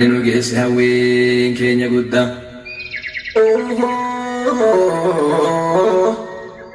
نجس هوين كين يقدا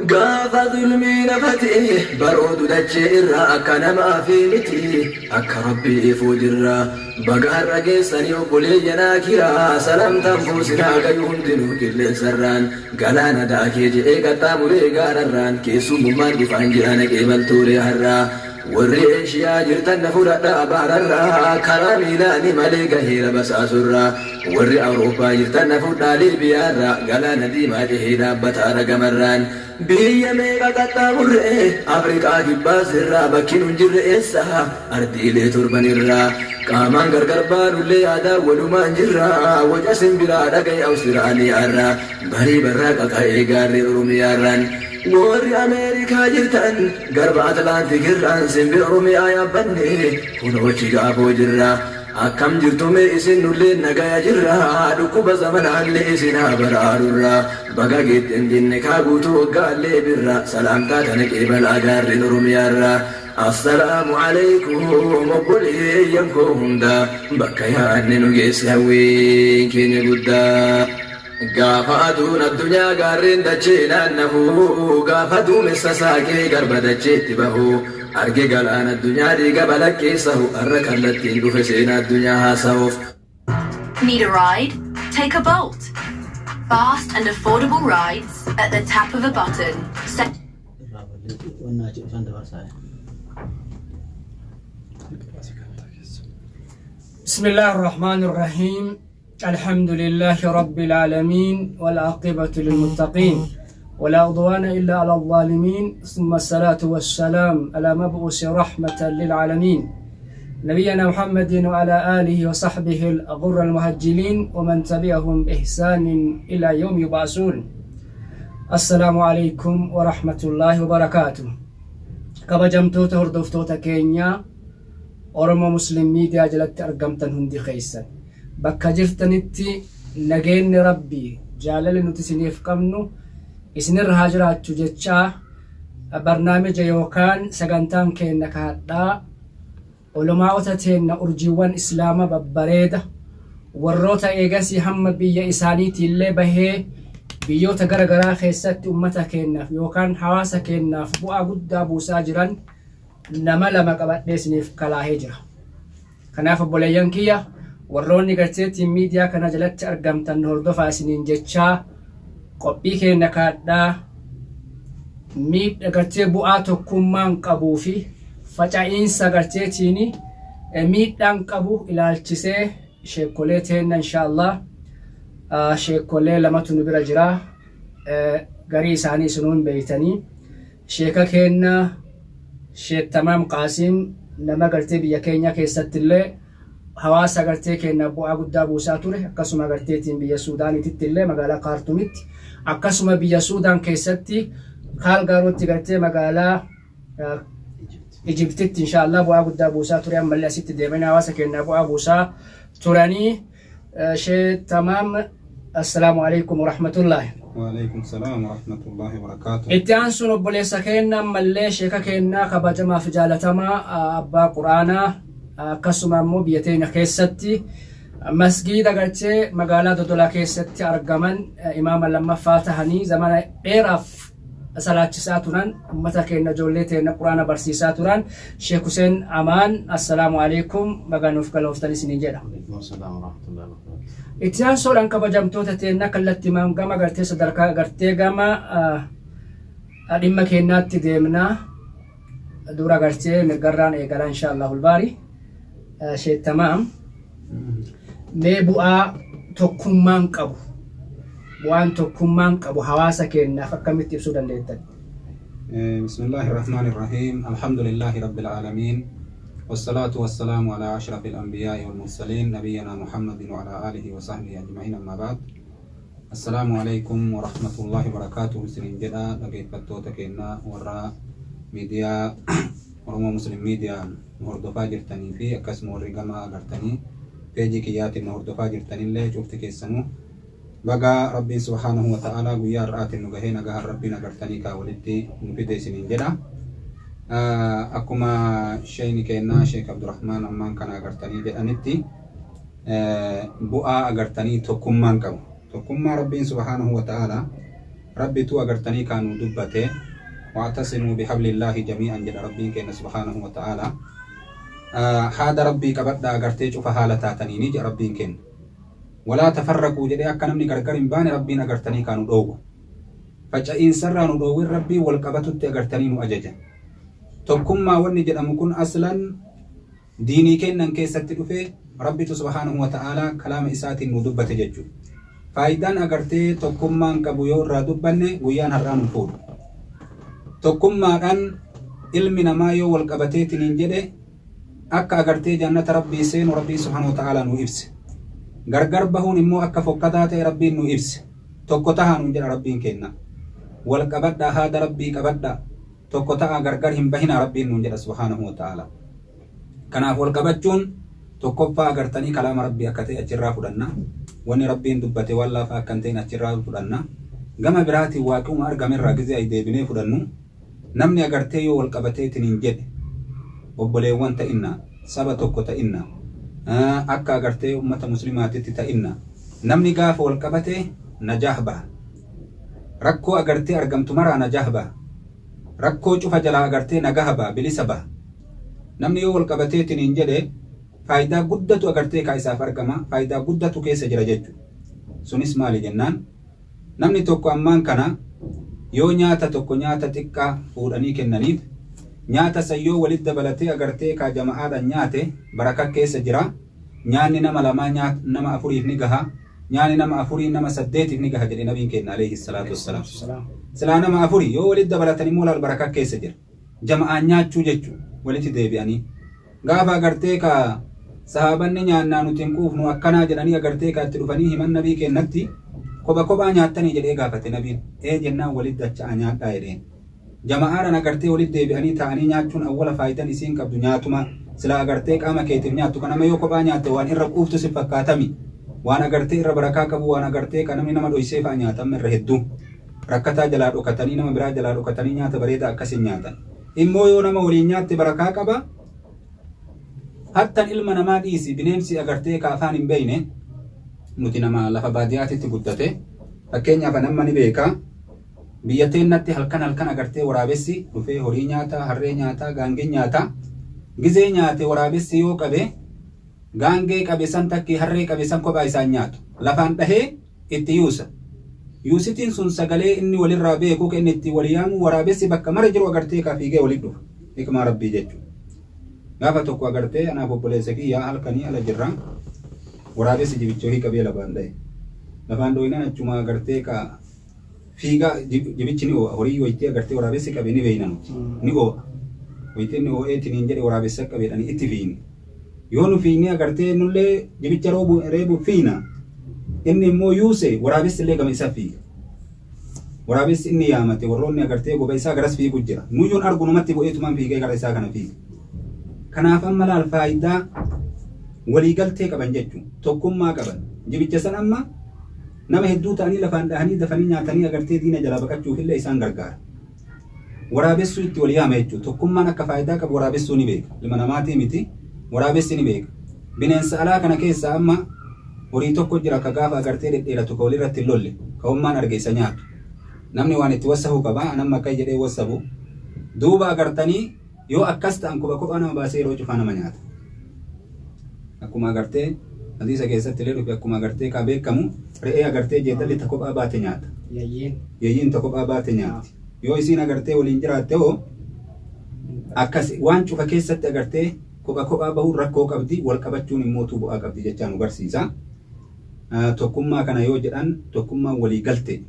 قاف ظلمي نفتيه برود دجيرا أكنا ما في متي أك ربي فوجرا بقى الرقيسان يقولي يناكرا سلام تنفوسنا قيون دنو كل سران قلانا داكي جئي قطاموري قارران كيسو ممان دفعن جانا قبل توري هرا والريش يا جرتن فردا باررا كرامي لاني مليقا هيرا بس أسرا والري أوروبا جرتن فردا ليبيارا قلانا ديما جهيدا بطارا قمران بيا ميقا قطا مرئي أفريقا كبا سرا بكين انجر إسا أردي لي تربان الرا قامان غرغر بانو لي آدا ولومان جرا وجاسم بلا دقي أو سراني أرا بري براقا قاي غاري رمياران warri Ameerikaa jirtan garba Atlaantik irraan simbir Oromiyaa yaabbanne kunoochi gaafoo jirra akkam jirtume isin nullee nagaya jirra dhukkuba zamanaallee isin haa baraarurra baga geetten jenne kaa guutuu waggaallee birra salaamtaa tana qeebal agaarrin Oromiyaarra assalaamu alaykum obboleeyyan koo hunda bakka yaadne nu geesse hawween keenya guddaa قافاتون الدنيا قارين دجينا أنه قافتو مسساكي قرب دجيت بهو أرقي قلان الدنيا دي قبلك كيسه أرك التي بفسينا الدنيا هاسوف. Need a ride? Take a Bolt. Fast and affordable rides at the tap of a button. بسم الله الرحمن الرحيم. الحمد لله رب العالمين والعاقبة للمتقين ولا عدوان إلا على الظالمين ثم الصلاة والسلام على مبعوث رحمة للعالمين نبينا محمد وعلى آله وصحبه الغر المهجلين ومن تبعهم بإحسان إلى يوم يبعثون. السلام عليكم ورحمة الله وبركاته. كبجمتوت هردفتوت كينيا أورمو مسلم ميديا جلت أرقمتن هندي خيسا bakka jirtanitti nageenyi rabbii jaalalli nuti isiniif qabnu isinirra haa jiraachuu jechaa barnaamija yookaan sagantaan keenya kaadhaa ulumaa'ota teenna urjiiwwan islaama babbareeda warroota eegasii hamma biyya isaaniitiillee bahee biyyoota garagaraa keessatti ummata keenyaaf yookaan hawaasa keenyaaf bu'aa guddaa buusaa jiran nama lama qabadhee isiniif kalaahee jira. Kanaaf obboleeyyan kiyya warroonni garteetiin miidiyaa kana jalatti argamtan hordofaa isiniin jechaa qophii keenya kaadhaa gartee bu'aa tokkummaan qabuu fi faca'iinsa garteetiin miidhaan qabu ilaalchisee sheekolee teenna inshaallah sheekolee lamatu nu bira jira garii isaanii isinuun beeytanii sheeka keenya Sheek Tamaam Qaasim nama gartee biyya keenya keessattillee hawaasa gartee keenya bu'aa guddaa buusaa ture akkasuma garteetiin biyya Suudaanitti illee magaalaa Kaartumitti akkasuma biyya Suudaan keessatti Kaalgaarotti gartee magaalaa Ijiptitti inshaallah bu'aa guddaa buusaa ture ammallee asitti deemanii hawaasa keenya bu'aa buusaa turanii. Sheek Tamaam assalaamu alaykum wa rahmatullahi. Wa alaykum salaam wa rahmatullahi wa barakatuh. Itti aansuun obboleessa keenya ammallee sheeka keenya kabajamaa fi jaalatamaa abbaa quraanaa akkasuma immoo biyya teenya keessatti masgiida gartee magaalaa Dodolaa keessatti argaman imaama lammaffaa tahanii zamana dheeraaf salaachisaa turan ummata keenya ijoollee teenya quraana barsiisaa turan Sheek Huseen Amaan assalaamu alaykum maganuuf galooftani isiniin jedha. Itti aansuudhaan kabajamtoota teenya kallattimaan gama gartee sadarkaa gartee gama dhimma keenyaatti deemnaa dura gartee mirgarraan eegala inshaallahu albaari. Sheek Tamaam mee bu'aa tokkummaan qabu bu'aan tokkummaan qabu hawaasa keenyaaf akkamitti ibsuu dandeettan? Bismillahir Rahmanir Rahim. Alhamdulillahi Rabbil Alamin. والصلاة والسلام على أشرف الأنبياء والمرسلين نبينا محمد وعلى آله وصحبه أجمعين أما بعد. السلام عليكم ورحمة الله وبركاته. سنين جدا لقيت فتوتك إنا وراء ميديا ورمو مسلم ميديا هردفا جرتني في أكسم ورقما أغرتني بيجي كياتي هردفا جرتني اللي شفت كيسنو بقى ربي سبحانه وتعالى ويا رأت النجاهين قهر ربنا أغرتني كاولدي نبدأ سنين جدا akkuma sheeyni keenna Sheek Abdurrahmaan ammaan kana agartanii jedhanitti bu'aa agartanii tokkummaan qabu. Tokkummaa Rabbiin subhaanahu wa ta'ala rabbitu agartanii kaanuu dubbate wa'tasimuu bihablillaahi jamii'an jedha rabbiin keenya subhaanahu wa ta'ala. Haada rabbii qabadhaa agartee cufa haala taataniini jedha rabbiin keenya. Walaa tafarraquu jedhee akka namni gargar hin baane rabbiin agartanii kaanuu dhoowwa. Faca'iinsarraa nu dhoowwin rabbiin wal qabatutti agartanii nu ajaja. Tokkummaa wanni jedhamu kun aslan diinii kennan keessatti dhufee rabbitu subhaanahu wa ta'ala kalaama isaatiin nu dubbate jechuudha. Faayidaan agartee tokkummaan qabu yoo irraa dubbanne guyyaan har'aa nu fuudhu. Tokkummaadhaan ilmi namaa yoo wal qabateetiin jedhe akka agartee jannata rabbii seenu rabbii subhaanahu wa ta'ala nu ibse. Gargar bahuun immoo akka fokkataa ta'e rabbiin nu ibse. Tokko tahaa nu jedha rabbiin kenna. Wal qabadhaa haada rabbii qabadhaa. Tokko ta'a gargar hin bahina rabbiin nu jedha subhaanahu wa ta'ala. Kanaaf wal qabachuun tokkoffaa agartanii kalaama rabbii akka ta'e achirraa fudhanna. Wanni rabbiin dubbate waan laafaa akka hin ta'in achirraa fudhanna. Gama biraatiin waaquma argamerraa gizee ay deebinee fudhannu. Namni agartee yoo wal qabateetiin hin jedhe obboleewwan ta'inna saba tokko ta'inna akka agartee ummata muslimaatitti ta'inna namni gaafa wal qabate najaah baha. Rakkoo agartee argamtu maraa najaah baha. Rakkoo cufa jalaa agartee nagaha baha bilisa baha. Namni yoo wal qabateetiin hin jedhe faayidaa guddatu agartee kaa isaaf argama. Faayidaa guddatu keessa jira jechuudha. Sunis maali jennaan namni tokko ammaan kana yoo nyaata tokko nyaata xiqqaa fuudhanii kennaniif nyaata sayyoo walitti dabalatee agartee kaa jama'aadhaan nyaate baraka keessa jira. Nyaanni nama lamaa nama afuriif ni gaha. Nyaanni nama afurii nama saddeetiif ni gaha jedhe nabiin keenya alayhi salaatu wassalaam. Silaa nama afurii yoo walitti dabalatanii moolaal baraka keessa jira. Jama'aan nyaachuu jechuudha walitti deebi'anii. Gaafa agartee kaa sahabanni nyaannaa nuti hin quufnu akkanaa jedhanii agartee kaa itti dhufanii himan nabii kennatti kophaa nyaattanii jedhee gaafate nabiin. Jennaan walitti dacha'aa nyaadhaa jedheen. Jama'aadhaan agartee walitti deebi'anii taa'anii nyaachuun awwala faayidaan isiin qabdu nyaatuma silaa agartee qaama keetiif nyaattu kanama yoo kophaa nyaatte waan irra quuftu si fakkaatami. Waan agartee irra barakaa qabu waan agartee kan namni nama dhoysee fa'a nyaatamu irra hedduu. Rakkataa jalaa dhokatanii nama biraa jalaa dhokatanii nyaata bareedaa akkasiin nyaatan. Immoo yoo nama waliin nyaatte barakaa qaba. Hattan ilma namaa dhiisi bineensi agartee ka afaan hin beeyne nuti nama lafa baadiyyaatitti guddate fakkeenyaaf nama ni beeka. Biyya teennatti halkan agartee waraabessi dhufee horii nyaata, harree nyaata, gaangee nyaata. Gizee nyaate waraabessi yoo qabe gaangee qabe san takki harree qabe san kophaa isaan nyaatu. Lafaan dhahee itti yuusa. Yuusitiin sun sagalee inni walirraa beeku kan inni itti walii yaamu waraabessi bakka mara jiru agartee kaa fiigee walitti dhufa. Hikmaa rabbii jechuudha. Gaafa tokko agartee anaaf obboleessa kiyyaa halkanii ala jirra. Waraabessi jibichoo qabee lafaan dhahe. Lafaan dhooyinaan achuma agartee kaa fiigaa jibichi ni oo'a. Horii wayitii agartee waraabessi qabee ni beeynan. Ni oo'a. Wayitii ni oo'eetiin hin jedhe waraabessa qabeedhanii itti fiini. Yoo nu fiignee agartee nullee jibicha reebu fiina. Inni immoo yuuse waraabessi illee gama isaa fiiga. Waraabessi inni yaamate warroonni agartee goba isaa garas fiigu jira. Nuyyuun argu numatti bu'eetumaan fiigee gara isaa kana fiiga. Kanaaf amma laal faayidaa waliigaltee qaban jechuun tokkummaa qaban. Jibicha san amma nama hedduu ta'anii lafaan dhahanii dafanii nyaatanii agartee diina jalaa baqachuuf illee isaan gargaara. Waraabessuu itti wal yaama jechuudha. Tokkummaan akka faayidaa qabu waraabessuu ni beeka. Ilma namaatii miti waraabessi ni beeka. Bineensa alaa kana keessa amma horii tokko jira ka gaafa agartee dhedheeratu ka walirratti hin lolle ka hummaan arge isa nyaatu. Namni waan itti wasahu qaba anamma akka jedhee wasabu. Duuba agartanii yoo akkas ta'an kophaa nama baasee yeroo cufaa nama nyaata. Akkuma agartee hadiisa keessatti illee dhufe akkuma agartee kaa beekamu re'ee agartee jeedalli ta kophaa baate nyaata. Yayyiin ta kophaa baate nyaatti. Yoo isiin agartee waliin jiraatte hoo akkas waan cufa keessatti agartee kophaa bahuun rakkoo qabdi wal qabachuun immoo bu'aa qabdi jechaa nu barsiisa. Tokkummaa kana yoo jedhan tokkummaan walii galte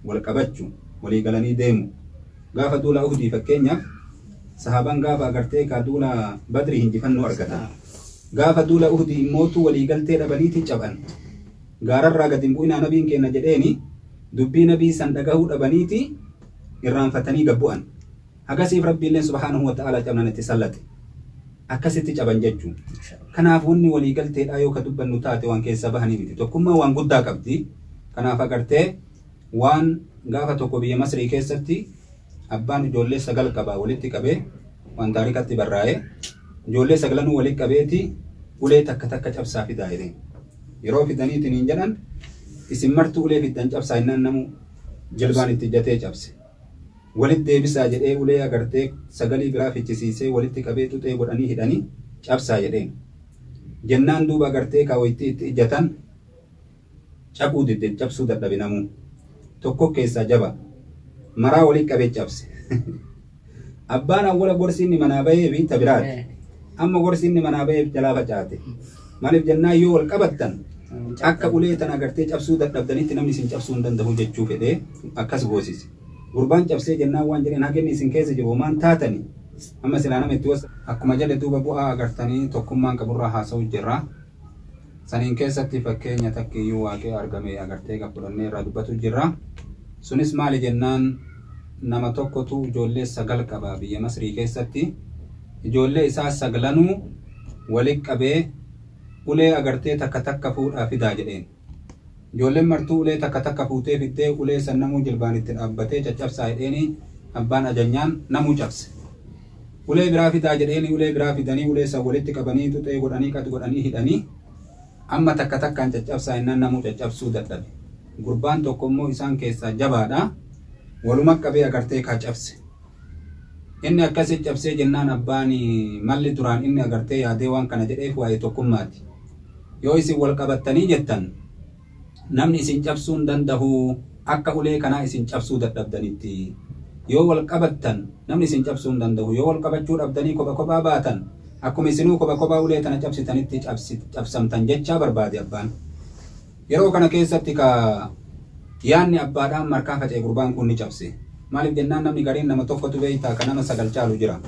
wal qabachuu walii galanii deemu. Gaafa duula Uhudii fakkeenyaaf sahaabaan gaafa agartee kaa duula Badrii injifannoo argatan. Gaafa duula Uhudii immootu walii galtee dhabaniiti caban. Gaararraa gadi hin bu'inaa nabiin keenya jedheeni dubbii nabii san dhagahuu dhabaniiti irraanfatanii gabbu'an. Hagasiif rabbiilleen subhaanahu wa ta'ala cabnan itti sallate. Akkasitti caban jechuun. Kanaaf wanni walii galteedhaa yoo ka dubbannu taate waan keessa bahanii miti. Tokkummaa waan guddaa qabdi. Kanaaf agartee waan gaafa tokko biyya Masrii keessatti abbaan ijoollee 9 qaba walitti qabee waan taarikatti barraa'ee ijoollee 9 walitti qabeeti ulee takka cabsaa fidaa jedheen. yeroo fidaniitiin hin jedhan isin martuu ulee fiddan cabsaa innaan namu jilbaan itti ijjatee cabse walitti deebisaa jedhee ulee agartee sagalii biraa fichisiisee walitti qabee tuxee godhanii hidhanii cabsaa jedheen jennaan duuba agartee kaawwitti itti ijjatan cabuu didde cabsuu dadhabe namuu tokko keessaa jaba maraa walitti qabee cabse abbaan awwala gorsi inni manaa bahee fi tabiraati amma gorsi inni manaa bahee jalaa facaate maaliif jennaan yoo wal qabattan akka ulee tan agartee cabsuu dadhabdanitti namni isin cabsuu hin danda'u jechuu fedhee akkas goosise gurbaan cabsee jennaan waan jedheen hagenni isin keessa jiru maan taatani amma silaa nama itti wasa akkuma jedhe duuba bu'aa agartanii tokkummaan qaburraa haasa'u jirra saniin keessatti fakkeenya takkiyyuu waaqee argame agartee qaqqulannee irraa dubbatu jirra sunis maali jennaan nama tokkotu ijoollee 9 qaba biyya Masrii keessatti ijoollee isaa 9 walitti qabee ulee agartee takka fuudhaa fidaa jedheen ijoolleen martuu ulee takka fuutee fiddee ulee san namuu jilbaan itti dhaabbatee caccabsaa jedheeni abbaan ajanyaan namuu cabse ulee biraa fidaa jedheeni ulee biraa fidanii ulee san walitti qabanii tuxee godhanii qatu godhanii hidhanii amma takkaan caccabsaa innaan namuu caccabsuu dadhabe gurbaan tokko immoo isaan keessaa jabaadha waluma qabee agartee kaa cabse inni akkasii cabsee jennaan abbaan malli duraan inni agartee yaadee waan kana jedheef waa'ee tokkummaati yoo isin wal qabattanii jettan namni isin cabsuu hin danda'u akka ulee kanaa isin cabsuu dadhabdanitti yoo wal qabattan namni isin cabsuu hin danda'u yoo wal qabachuu dhabdanii kophaa baatan akkuma isinuu kophaa ulee tana cabsitanitti cabsamtan jechaa barbaade abbaan yeroo kana keessatti ka yaanni abbaadhaan markaa faca'e gurbaan kun ni cabse maaliif jennaan namni gariin nama tokkotu beeytaa kan nama 9 caalu jira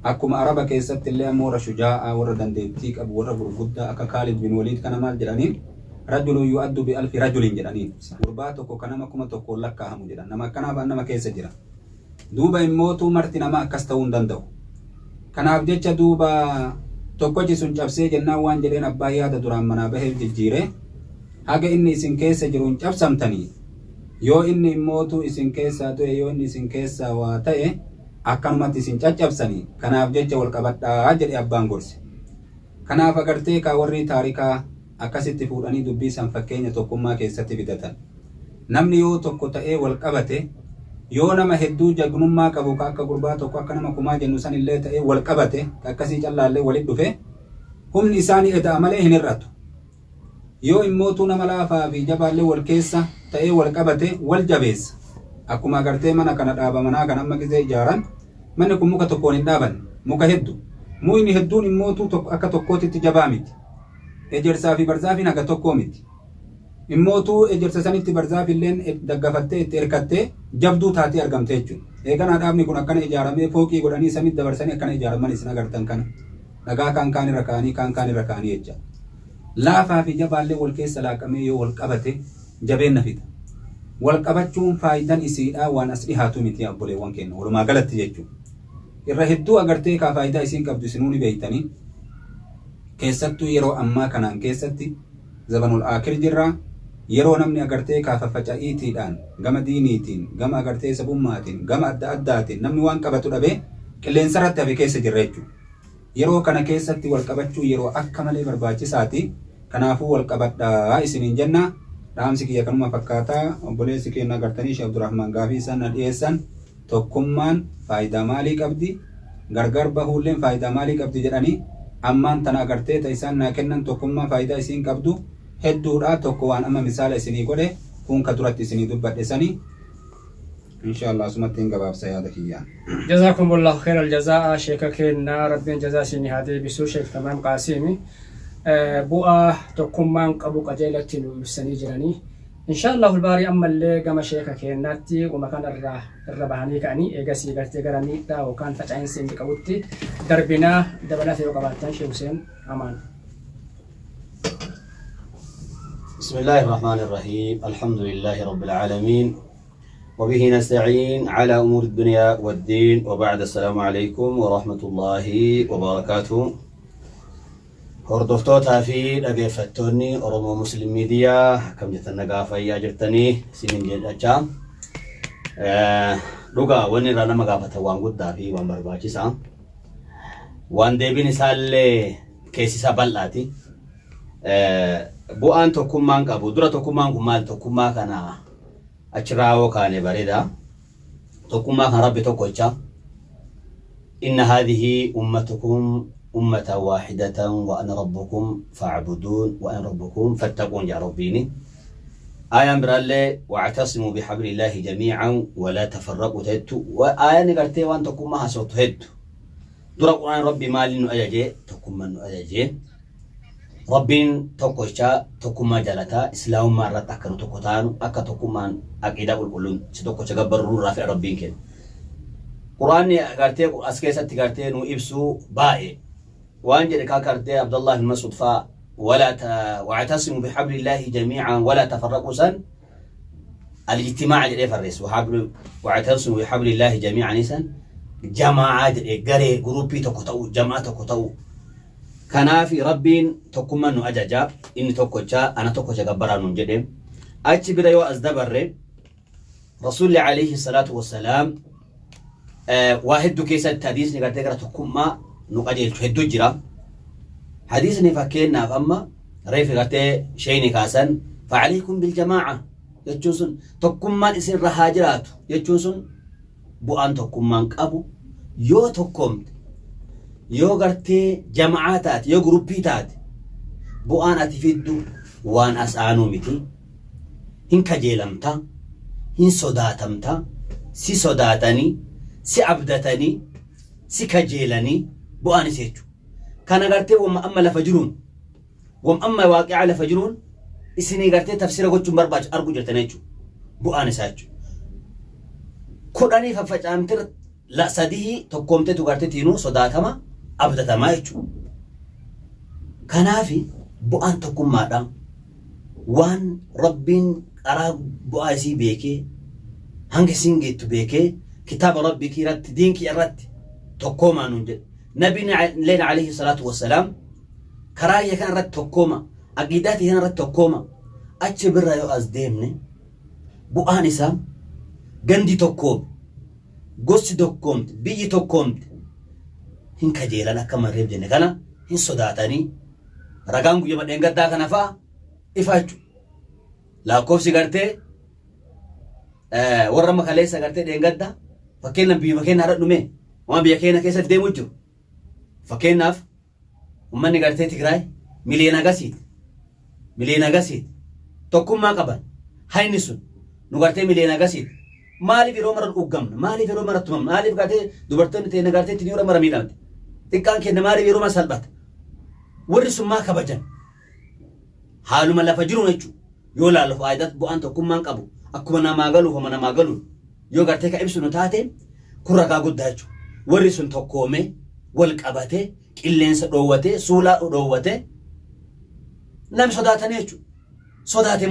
akkuma araba keessatti illee ammoo warra shujaa'aa warra dandeettii qabu warra gurguddaa akka Khalid bin Walid kana maal jedhaniin rajulun yu'addu bi alfi rajulin jedhaniin gurbaa tokko kan nama 1000 lakkaahamu jedhan nama akkanaaf nama keessa jira duuba immootu marti nama akkas ta'uu hin danda'u kanaaf jecha duuba tokkochi sun cabsee jennaan waan jedheen abbaa yaada duraan manaa baheef jijjiire haga inni isin keessa jiru hin cabsamtanii yoo inni immootu isin keessaa ta'e yoo inni isin keessaa waa ta'e akkanumatti isin caccabsanii kanaaf jecha wal qabadhaa jedhe abbaan gorse kanaaf agartee kaa warri taarikaa akkasitti fuudhanii dubbii san fakkeenya tokkummaa keessatti fidatan namni yoo tokko ta'ee wal qabate yoo nama hedduu jagnummaa qabu ka akka gurbaa tokko akka nama 1000 jennu san illee ta'ee wal qabate akkasii callaallee walitti dhufe humni isaanii edaa malee hin hir'atu yoo immootu nama laafaa fi jabaallee wal keessa ta'ee wal qabate wal jabeessa akkuma agartee mana kana dhaaba manaa kan amma gizee ijaaran manni kun muka tokkoon hin dhaaban muka hedduu mukni hedduun immootu akka tokkootitti jabaa miti ejersaa fi barzaafiin haga tokkoo miti immootu ejersa sanitti barzaafilleen daggafattee itti erkattee jabduu taatee argamte jechuudha eeganaa dhaabni kun akkana ijaaramee fooqii godhanii samitti dabarsanii akkana ijaaraman isin agartan kana dhagaa kaan irra kaanii jecha laafaa fi jabaallee wal keessa laaqamee yoo wal qabate jabeenna fida wal qabachuun faayidan isiidhaa waan as dhihaatu miti abboleewwan keenya walumaa galatti jechuudha irra hedduu agartee kaa faayidaa isiin qabdu isinuu ni beeytanii keessattuu yeroo ammaa kanaan keessatti zabanul aakir jirra yeroo namni agartee kaa faffaca'iitiidhaan gama diiniitiin gama agartee sabummaatiin gama adda addaatiin namni waan qabatu dhabee qilleensa irratti hafe keessa jirra jechuudha yeroo kana keessatti wal qabachuu yeroo akka malee barbaachisaati kanaafuu wal qabadhaa isiniin jenna dhaamsi kiyya kanuma fakkaataa obboleessi keenya agartanii Sheekh Abdurrahmaan gaafii isaan na dhiyeessan tokkummaan faayidaa maalii qabdi gargar bahuulleen faayidaa maalii qabdi jedhanii ammaan tana agartee ta isaan naa kennan tokkummaa faayidaa isiin qabdu hedduudha tokko waan amma misaala isinii godhe kun ka duratti isinii dubbadhe sanii inshallah sumattiin gabaabsa yaada kiyyaan jazakumullahu khairal jazaa sheeka kenna rabbiin jazaa isinii haa deebisu Sheek Tamaam Qaasimi bu'aa tokkummaan qabu qajeelatti nu ibsanii jiranii inshallah ulbaari ammallee gama sheeka kennaatti uma kan irra bahanii ka'anii eegasii gartee gara miidhaa yookaan faca'insi inni qabutti darbinaa dabalata yoo qabaattan Sheek Huseen amaan. بسم الله الرحمن الرحيم الحمد لله رب العالمين وبه نستعين على أمور الدنيا والدين وبعد السلام عليكم ورحمة الله وبركاته هردفتوتا في دقيفتوني أرمو مسلم ميديا كم جتنا قافا ياجرتني سنين جيجا لغا وني رانا مقافة وان قد في وان برباكي سام وان ديبين سال كيسي سابلاتي bu'aan tokkummaan qabu dura tokkummaan kun maal tokkummaa kana achiraawoo kaane bareeda tokkummaa kan rabbi tokkocha inna hadhihi ummatukum ummatan wahidatan wa ana rabbukum fa'budun wa ana rabbukum fattaqun ya rabbini آيان برالي واعتصموا بحبل الله جميعا ولا تفرقوا تهدو وآيان قرتي وان تكون ما حسوت هدو درا قرآن ربي مال إنه أجاجي تكون من أجاجي ربين تكوشا تكون ما جالتا إسلام مرة أكنو تكوتانو أكا تكون من أكيدا والقلون ستكوشا قبرون رافع ربين كن قرآن قرتي أسكيسة قرتي نو إبسو بائي وان جريكا قرتي عبد الله بن مسعود واعتصموا بحبل الله جميعا ولا تفرقوا سن الاجتماع اللي فرس واعتصموا بحبل الله جميعا نسن جماعات غري جروبي تكوتو جماعه تكوتو كان في ربين تكمن اجاجا ان تكوچا انا تكوچا غبرانون جدم اچ بيديو ازدبر رسول عليه الصلاه والسلام واحد كيس الحديث نغتغرا تكما نقدل تهدو جرا حديث نفكينا فما ريف غتي شيء كاسن فعليكم بالجماعه يجوسن تكمان اسن رهاجرات يجوسن بوان تكمان قبو يو تكم يو غرتي جماعات يو جروبيتات بوان اتفيدو وان اسانو متي هن كجيلمتا هن صداتمتا سي صداتني سي عبدتني سي كجيلني بوان سيتو كان قرتي وما أما لفجرون وما أما واقع لفجرون إسني قرتي تفسير قلت مرباج أرجو جرتنيجو بؤان ساجو كوراني ففجأمتر لا صديه تقومت تقرتي تينو صداتما أبدا ما يجو كنافي بؤان تقوم ماذا وان ربين أرى بؤاسي بيكي هنگ سينجت بيكي كتاب ربي كي رت دينك يرت تقوم عنده نبينا لنا عليه الصلاة والسلام كراية كان رد تقوما أقيداتي هنا رد تقوما أتشبر يو أزديمني بو آنسا غندي تقوم غوسي تقومت بيجي تقومت هن كجيلانا كما ريب جنة كان هن صداتاني رقانكو يما دنگت دا كان فا إفاجو لا كوفسي غرتي ورما خليسا غرتي دنگت دا فكينا بيما كينا رد نمي وما بيكينا كيسا ديمو جو فكيناف ومن قرتي تقراي ملينا قسيت تقوم ما قبل هاي نسون نقرتي ملينا قسيت مالي في رومر الأوجم مالي في رومر التمام مالي في قرتي دبرتني تينا قرتي تنيورا مرة ميلاد تكان كنا مالي في رومر سلبات ورسم ما كبجن حالو ما لا فجرون يجو يولا له فائدة بو أنت تقوم ما قبو أكمنا ما قالوا فمنا ما قالوا يو قرتي كأبسون تاتين كرة قاعد داجو ورسم تقومه والقبته قلنس دووته سولا دووته نم صداتنيچو صداته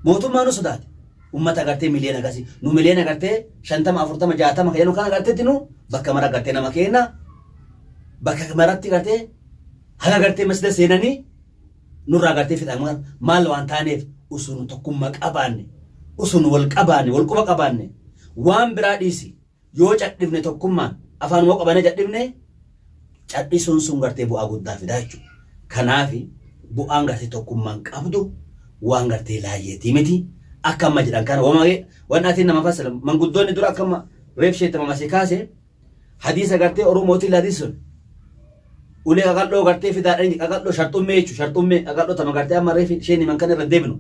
موتمان صدات امتا غرتي ملينا غاسي نو ملينا غرتي شنتم افرتم جاتم كينو كان غرتي تنو بك مرا غرتي نما كينا بك مراتي غرتي هلا غرتي مسد سيناني نورا غرتي في تمام مال وانتانيف اسونو تكم قباني اسونو والقباني والقبا قباني وان براديسي يو چدفنه تكمان afaan woo qabane jadhibne cadhi sun gartee bu'aa guddaa fidaa jechuudha. Kanaafi bu'aan gartee tokkummaan qabdu waan gartee laayyeetii miti akka amma jedhan kana waan atiin nama fasala manguddoonni dura akka amma reef sheetama masii kaase hadiisa gartee oromootiin laadisun ulee qaqal'oo gartee fidaadhaan qaqal'oo sharxummee jechuudha sharxummee qaqal'oo tama gartee amma reef isheen himan kan irra deebinu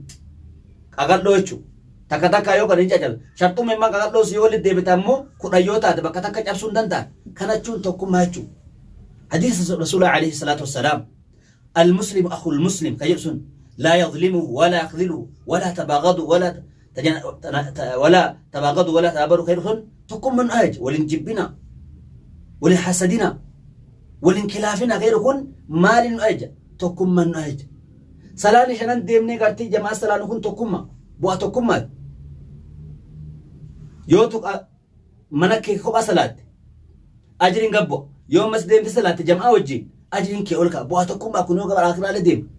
qaqal'oo jechuudha. takka yoo kan hin cacal shartumme man qaqal'oo si yoo deebita ammoo kudha yoo taate bakka takka cabsuun danda'an kanachuun tokkummaa jechuudha. Hadiisa Rasuulaa alayhi salaatu wassalaam المسلم أخو المسلم كيبسون لا يظلمه ولا يخذله ولا تباغضوا ولا تباغضوا ولا تباروا خيرهم تقوم من أج ولنجبنا ولنحسدنا ولنكلافنا غيرهم مال أج تقوم من أج سلاني شنان ديمني قرتي جماعة سلانكم تقوم بوا تقوم يوتك منك خبا صلاة أجرين قبو يوم مسدين في صلاة جماعة وجين أجرين كي أولك بوا تقوم أكون يوم آخر على ديم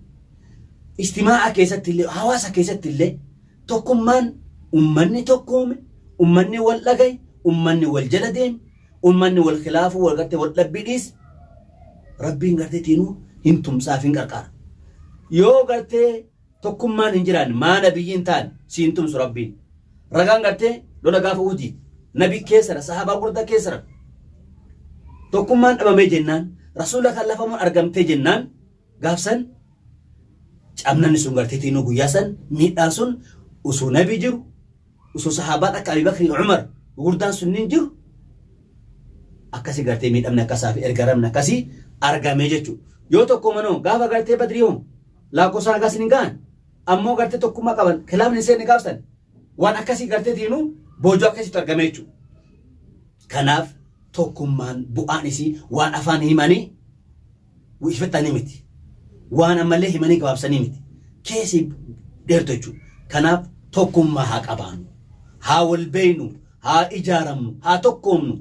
اجتماع كيسة اللي حواسة كيسة اللي تقوم من أمني تقوم أمني واللقي أمني والجلدين أمني والخلاف والقت واللبيديس ربي نقرتي تينو هنتم سافين قرقار yoo gartee tokkummaan hin jiraan maa nabiyyiin ta'an siin tumsu rabbiin ragaan gartee lola gaafa Uhudii nabi keessara sahaabaa gurguddaa keessara tokkummaan dhabamee jennaan rasuula kan lafamuun argamtee jennaan gaafsan cabnanni sun gartee tiinuu guyyaa san miidhaan sun usuu nabi jiru usuu sahaabaan akka Abii Bakrii Umar gurguddaan sunniin jiru akkasii gartee miidhamni akkasaa fi ergaramni akkasii argamee jechuudha yoo tokkummaan gaafa gartee Badrii hoo laakkosaa akkasiin hin ga'an ammoo gartee tokkummaa qaban kilaafni seenni gaafsan waan akkasii gartee tiinuu boojuu akkasiitu argamee jechuudha kanaaf tokkummaan bu'aan isii waan afaan himanii wiifatanii miti waan ammallee himanii gabaabsanii miti keessi dheertu jechuudha kanaaf tokkummaa haa qabaannu haa wal beeynu haa ijaaramnu haa tokkoomnu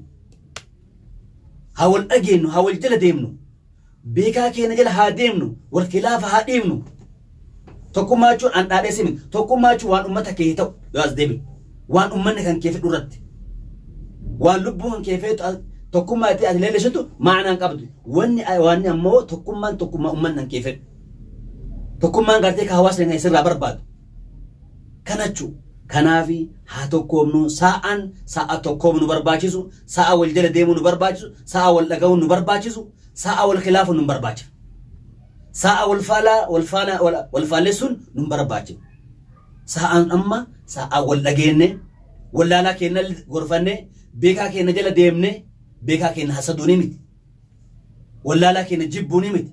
haa wal dhageenyu haa wal jala deemnu beekaa keenya jala haa deemnu wal khilaafa haa dhiibnu tokkummaa jechuun an dhaadheessi miti tokkummaa jechuun waan ummata kee ta'u yoo as deebi waan ummanni kan kee fedhu irratti waan lubbuu kan kee fedhu tokkummaa itti ati leellisatu maanaan qabdu wanni ammoo tokkummaan ummanni kan kee fedhu tokkummaan gartee ka hawaasni kan isirraa barbaadu kanachuu kanaafi haa tokkoomnu sa'a tokkoomnu barbaachisu sa'a wal jala deemuu nu barbaachisu sa'a wal dhaga'uu nu barbaachisu sa'a wal khilaafu nu barbaachisu sa'a wal faalleessuun nu barbaachisu sa'aan amma sa'a wal dhageenne wallaalaa keenya gorfanne beekaa keenya jala deemne beekaa keenya hasaduuni miti wallaalaa keenya jibbuuni miti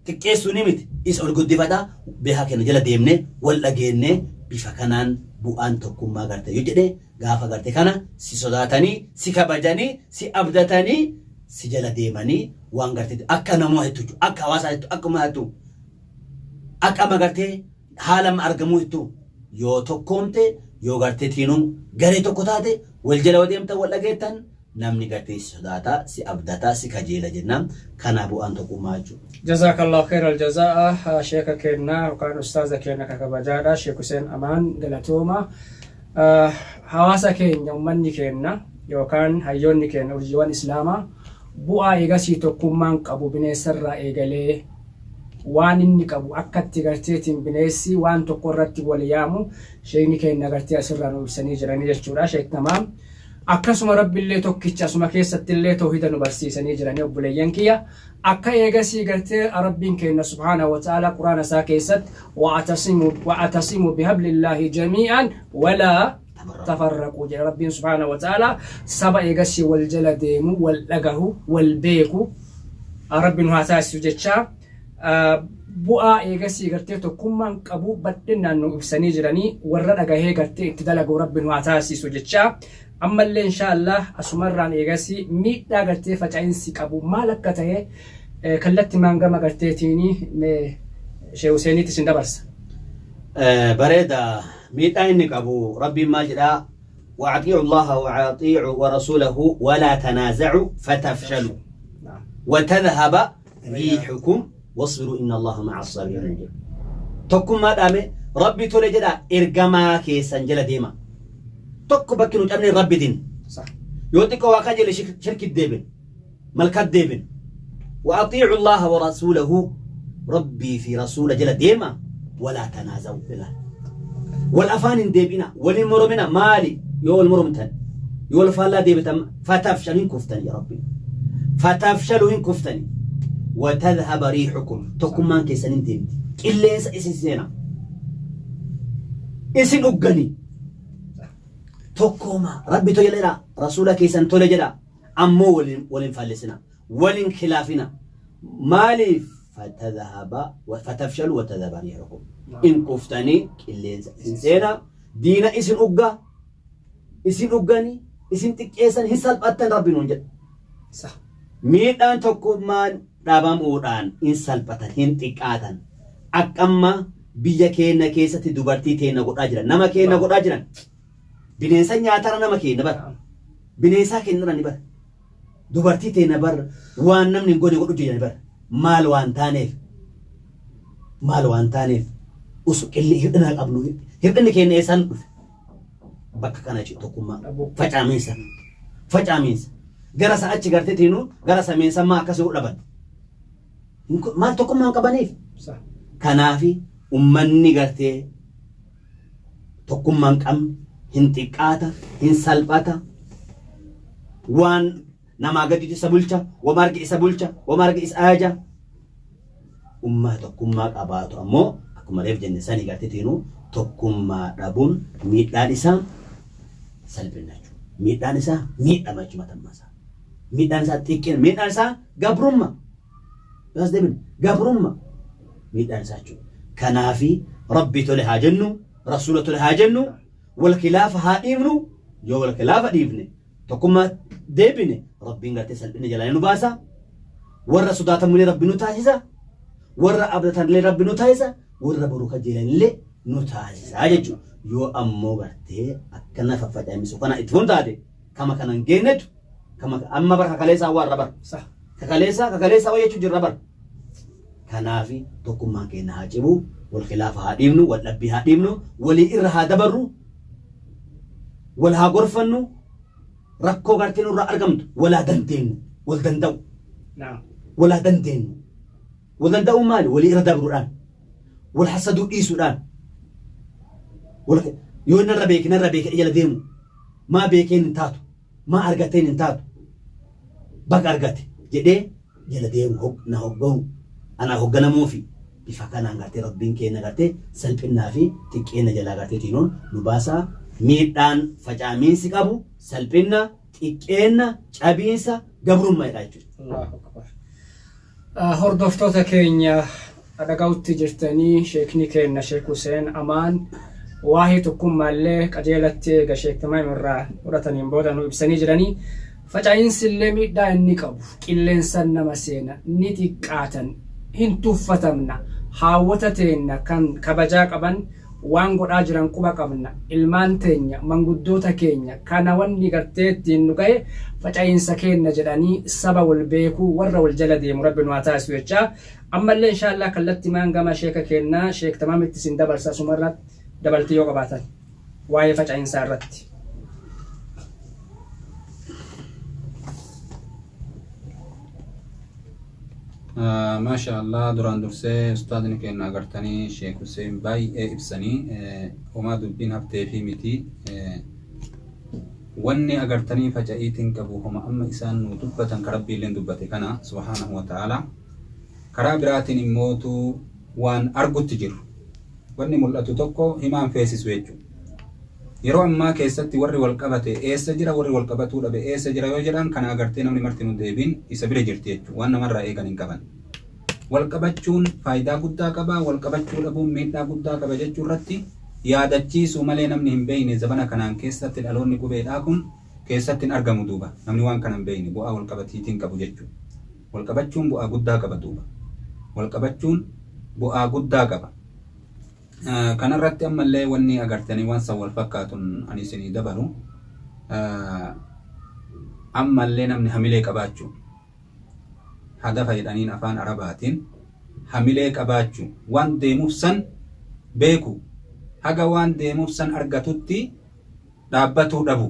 xiqqeessuuni miti isa ol guddifadhaa beekaa keenya jala deemne wal dhageenne bifa kanaan bu'aan tokkummaa garte yoo jedhe gaafa garte kana si sodaatanii si kabajanii si abdatanii si jala deemanii waan garte akka namoo hettu akka hawaasaa hettu akka maatu akka magartee haala argamuu hettu yoo tokkoomte yoo garte tiinuu garee tokko taate wal jala deemta wal dhageettan namni garte si sodaata si abdata si kajeela jennaan kana bu'aan tokkummaa jechuudha. Jazakallahu khairal jazaa sheeka kenna yookaan ustaaza kenna kakabajaadha Sheek Hussein Amaan galatooma hawaasa keenya ummanni kenna yookaan hayyoonni kenna urjiiwwan islaamaa bu'aa eegasii tokkummaan qabu bineensarraa eegalee waan inni qabu akkatti garteetiin bineessi waan tokko irratti wal yaamu sheekni kenna gartee asirraa nu ibsanii jiranii jechuudha Sheek Tamaam akkasuma rabbillee tokkicha asuma keessatti illee tawhiida nu barsiisanii jiranii obboleeyyan kiyya akka eegasii gartee rabbiin kenna subhaanahu wa ta'ala quraana isaa keessatti wa'atasimu bihablillahi jamii'an walaa tafarraquu jedha rabbiin subhaanahu wa ta'ala saba eegasii wal jala deemu wal dhagahu wal beeku rabbiin haa taasisu jechaa bu'aa eegasii gartee tokkummaan qabu badhinnaan nu ibsanii jiranii warra dhagahee gartee itti dalagu rabbiin haa taasisu jechaa ammallee inshallah asumarraan eegasii miidhaa gartee faca'insi qabu maal akka ta'e kallatti maangama garteetiini Sheek Huseenitti sin dabarsa. bareeda miidhaa inni qabu rabbiin maal jedhaa وأطيعوا الله وأطيعوا ورسوله ولا تنازعوا فتفشلوا وتذهب ريحكم واصبروا إن الله مع الصابرين تكون ما دامي ربي تولي جدا إرقما كيسان جلا ديما تكو بكينو جابني ربي دين صح يوتيكو واكاجي لشركة ديبن ملكات ديبن وأطيعوا الله ورسوله ربي في رسول جلا ديما ولا تنازعوا بالله والأفان ديبنا والمرمنا مالي يو المرمتن يو الفالا ديبتم فتفشلوا إن كفتني يا ربي فتفشلوا إن كفتني وتذهب ريحكم تكون مان كيسان انتين إلا إسن سينا إسن أقني تكوما ربي تولينا رسولك كيسان تولجنا أمو ولن فالسنا ولن خلافنا مالي فتفشل وتذهب ريحكم إن كفتني إلا إسن سينا دين إسن أقني إسن تكيسان هسال بأتن ربي ننجد صح ميدان تكومان dhabamuudhaan in salphatan hin xiqqaatan akkamma biyya keenya keessatti dubartii teenya godhaa jiran nama keenya godhaa jiran bineensa nyaatara nama keenya bar bineensa keenya ni bar dubartii teenya bar waan namni godhe godhu jiran bar maal waan taaneef usu qilli hirdina qabnu hirdinni keenya eessan dhufe bakka kana ci tokkummaa facaaminsa gara sa'achi gartee tiinu gara sameensa maa akkasii godhaban maal tokkummaan qabaniif kanaafi ummanni gartee tokkummaan qabne hin xiqqaata hin salphata waan namaa gadi isa bulcha wamargi isa bulcha wamargi isa aja ummaa tokkummaa qabaatu ammoo akkuma reef jenne sanii garteetiinu tokkummaa dhabuun miidhaan isaa salphina jechuudha miidhaan isaa miidhama jechuudha matamaasaa miidhaan isaa xiqqeen miidhaan isaa gabrummaa bas deebiin gabrummaa miidhaan isaa jechuudha kanaafi rabbi tole haa jennu rasuula tole haa jennu wal khilaafa haa dhiibnu yoo wal khilaafa dhiibne tokkummaa deebine rabbiin gartee salphina jalaa nu baasa warra sodaatamulee rabbi nu taasisa warra abdatanlee rabbi nu taasisa warra boruu kajeelanillee nu taasisa jechuudha yoo ammoo gartee akkana faffaca'imisu kana itti funtaate kama kanan geenetu kama amma bar kakaleessaa warra bar kakaleessaa wayyachuu jirra bar kanaafi tokkummaan keenya haa cibu wal khilaafa haa dhiibnu wal dhabbii haa dhiibnu walii irra haa dabarru wal haa gorfannu rakkoo gartee nurraa argamtu walaa dandeenyu wal danda'u walaa dandeenyu wal danda'u maali walii irra dabruudhaan wal hasaduu dhiisuudhaan yoo narra beeke jala deemu maa beekeen hin taatu maa argateen hin taatu baga argate jedhee jala deemu na hoggawu ana hogganamuufi bifa kanaan gartee rabbiin keenya gartee salphinnaa fi xiqqeena jalaa garteetiinoon nu baasaa miidhaan facaamiinsi qabu salphinna xiqqeena cabiinsa gabrummaadha jechuudha. Hordoftoota keenya dhaga'utti jirtanii sheekni keenya Sheek Huseen Amaan waa'ee tokkummaallee qajeelatti eega Sheek Tamaam irraa fudhataniin booda nu ibsanii jiranii faca'iinsi illee miidhaa inni qabu qilleensa nama seena ni xiqqaatan hin tuffatamna haawwata teenya kan kabajaa qaban waan godhaa jiran quba qabna ilmaan teenya manguddoota keenya kana wanni gartee ittiin nu ga'e faca'iinsa keenya jedhanii saba wal beekuu warra wal jala deemu rabbi nu haa taasisu jechaa ammallee inshaallah kallatti maan gama sheeka kennaa Sheek Tamaamitti sin dabarsa sumarratti dabaltii yoo qabaatan waa'ee faca'iinsaa irratti. ما شاء الله duraan dursee ustaadni keenya agartanii Sheek Huseen baay'ee ibsanii homaa dubbiin haftee fi miti wanni agartanii faca'iitiin qabu homa amma isaan nu dubbatan ka rabbiilleen dubbate kana subhaanahu wa ta'ala karaa biraatiin immootu waan argutti jiru wanni mul'atu tokko himaan feesisu jechuudha yeroo ammaa keessatti warri wal qabate eessa jira warri wal qabatuu dhabe eessa jira yoo jedhan kana agartee namni marti nu deebiin isa bira jirti jechuudha waan namarraa eegan hin qaban wal qabachuun faayidaa guddaa qaba wal qabachuu dhabuun miidhaa guddaa qaba jechuu irratti yaadachiisu malee namni hin beeyne zabana kanaan keessatti dhaloonni qubeedhaa kun keessatti hin argamu duuba namni waan kana hin beeyne bu'aa wal qabatiitiin qabu jechuudha wal qabachuun bu'aa guddaa qaba duuba wal qabachuun bu'aa guddaa qaba kanarratti ammallee wanni agartanii waan san wal fakkaatun ani isinii dabalu ammallee namni hamilee qabaachuu hadafa jedhaniin afaan arabaatiin hamilee qabaachuu waan deemuuf san beeku haga waan deemuuf san argatutti dhaabbatuu dhabu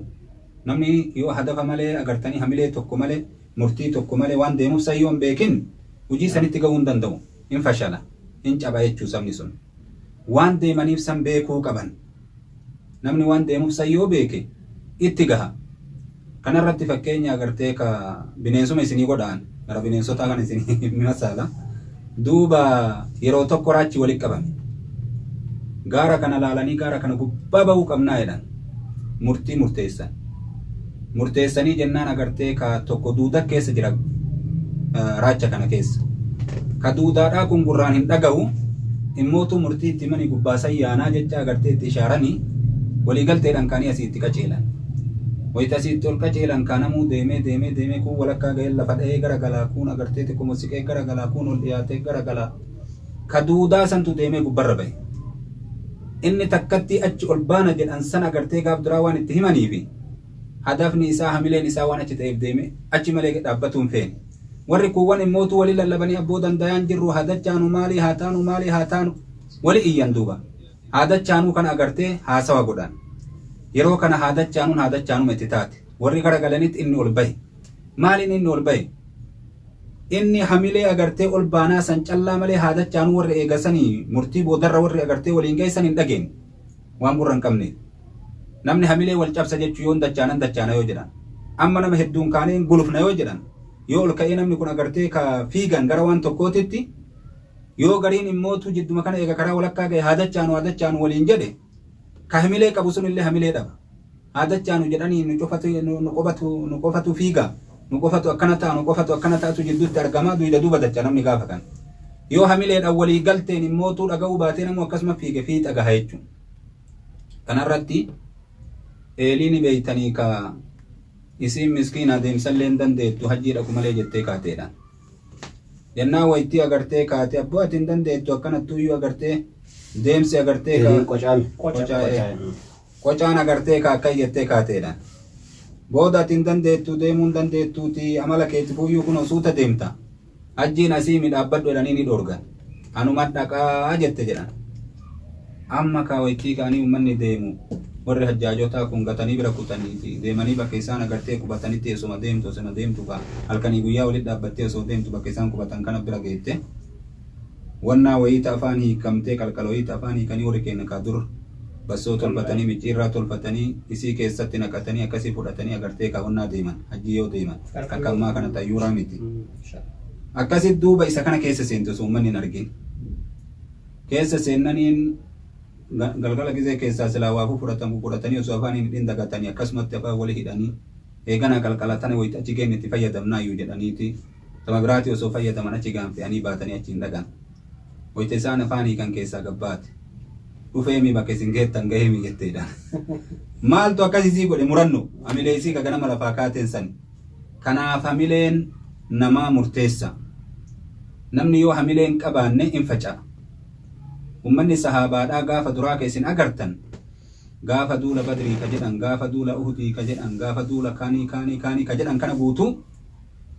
namni yoo hadafa malee agartanii hamilee tokko malee murtii tokko malee waan deemuuf san yoo hin beekin hojii sanitti gahuu hin danda'u hin fashala hin caba jechuu sabni sun waan deemaniif san beekuu qaban namni waan deemuuf san yoo beeke itti gaha kanarratti fakkeenya agartee ka bineensuma isinii godhaan gara bineensotaa kan isinii masaala duuba yeroo tokko raachi walitti qabame gaara kana laalanii gaara kana gubbaa bahuu qabnaa jedhan murtii murteessanii jennaan agartee ka tokko duuda keessa jira raacha kana keessa ka duudaadhaa kun gurraan hin dhaga'u immootu murtii itti mani gubbaa sayyaanaa jecha agartee itti ishaaranii waliigalteedhaan kaanii asiitti qaceelan wayita asiitti ol qaceelan kaanamuu deemee kun walakkaa ga'ee lafa dha'ee garagalaa kun agartee xiqqoo musiqee garagalaa kun ol dhiyaatee garagalaa ka duudaa santu deemee gubbarra ba'e inni takkatti achi ol baana jedhan san agartee gaaf duraa waan itti himaniifi hadafni isaa hamileen isaa waan achi ta'eef deeme achi malee dhaabbatuun feene warri kuuwwan immootu walii lallabanii abboo dandayaan jirru hadachaanu maalii haa taanu wali iyyan duuba hadachaanuu kana agartee haasawa godhan yeroo kana hadachaanuma itti taate warri garagalanitti inni ol bahe maaliin inni ol bahe inni hamilee agartee ol baanaa san callaa malee haadachaan warri eegasanii murtii boodarra warri agartee waliin geessan hin dhageen waan gurra hin qabne namni hamilee wal cabsa jechuu yoo dachaana yoo jedhan amma nama hedduun kaaneen gulufna yoo jedhan yoo ol ka'ee namni kun agartee ka fiigan gara waan tokkootitti yoo gariin immootu jidduma kana eega karaa walakkaa ga'e haadachaan waliin jedhe ka hamilee qabu sun illee hamilee dhaba haadachaanu jedhanii nu qofatu fiiga nu qofatu akkana ta'atu jidduutti argama duyda duuba dacha namni gaafa kan yoo hamileedhaan walii galteen immootu dhaga'uu baatee namu akkasuma fiige fiixa gaha jechuun kanarratti eeliini beeytanii ka isiin miskiina deemsallee hin dandeettu hajjii dhaqu malee jettee kaateedhaan jennaa wayittii agartee kaate abboo ati hin dandeettu akkanattuyyuu agartee deemsi agartee qocaan agartee ka akka jettee kaateedhaan booda ati hin dandeettu deemuu hin dandeettuuti amala keetti fuuyyuu kun osuuta deemta hajjiin asii midhaabbadhu jedhanii ni dhorgan anuma dhaqaa jette jedhan amma ka wayittii kaanii uummanni deemu warri hajjaajotaa kun gatanii bira kutanii deemanii bakka isaan agartee qubatanitti osuma deemtu osuma deemtu ka halkanii guyyaa walitti dhaabbattee osoo deemtu bakka isaan qubatan kana bira geette wannaa wayiita afaan hiikamtee qalqalooyiita afaan hiikanii warri keenya ka dur bassoo tolfatanii micciirraa tolfatanii isii keessatti naqatanii akkasii fudhatanii agartee ka wannaa deeman hajjii yoo deeman akka ammaa kana tayyuuraa miti akkasi duuba isa kana keessa seentu osoo uummanni hin argin keessa seennaniin galgala gizee keessaa silaa waafuu fudhatanii osoo afaaniin hin dagatanii akkasumatti afaan wali hidhanii eegana qalqalatana wayita achi geenye itti fayyadamnaayyuu jedhaniiti sama biraati osoo fayyadaman achi gaanfe'anii baatanii achi hin dhagan wayita isaan afaan hiikan keessaa gabbaate dhufeemi bakka isin geettan gaheemi jetteedha maaltu akkasisii godhe murannu hamilee isii ka ganama lafaa kaateen san kanaaf hamileen namaa murteessa namni yoo hamileen qabaanne hin faca'a ummanni sahabaadhaa gaafa duraa ka isin agartan gaafa duula badrii ka jedhan gaafa duula uhudii ka jedhan gaafa duula kaanii ka jedhan kana guutuu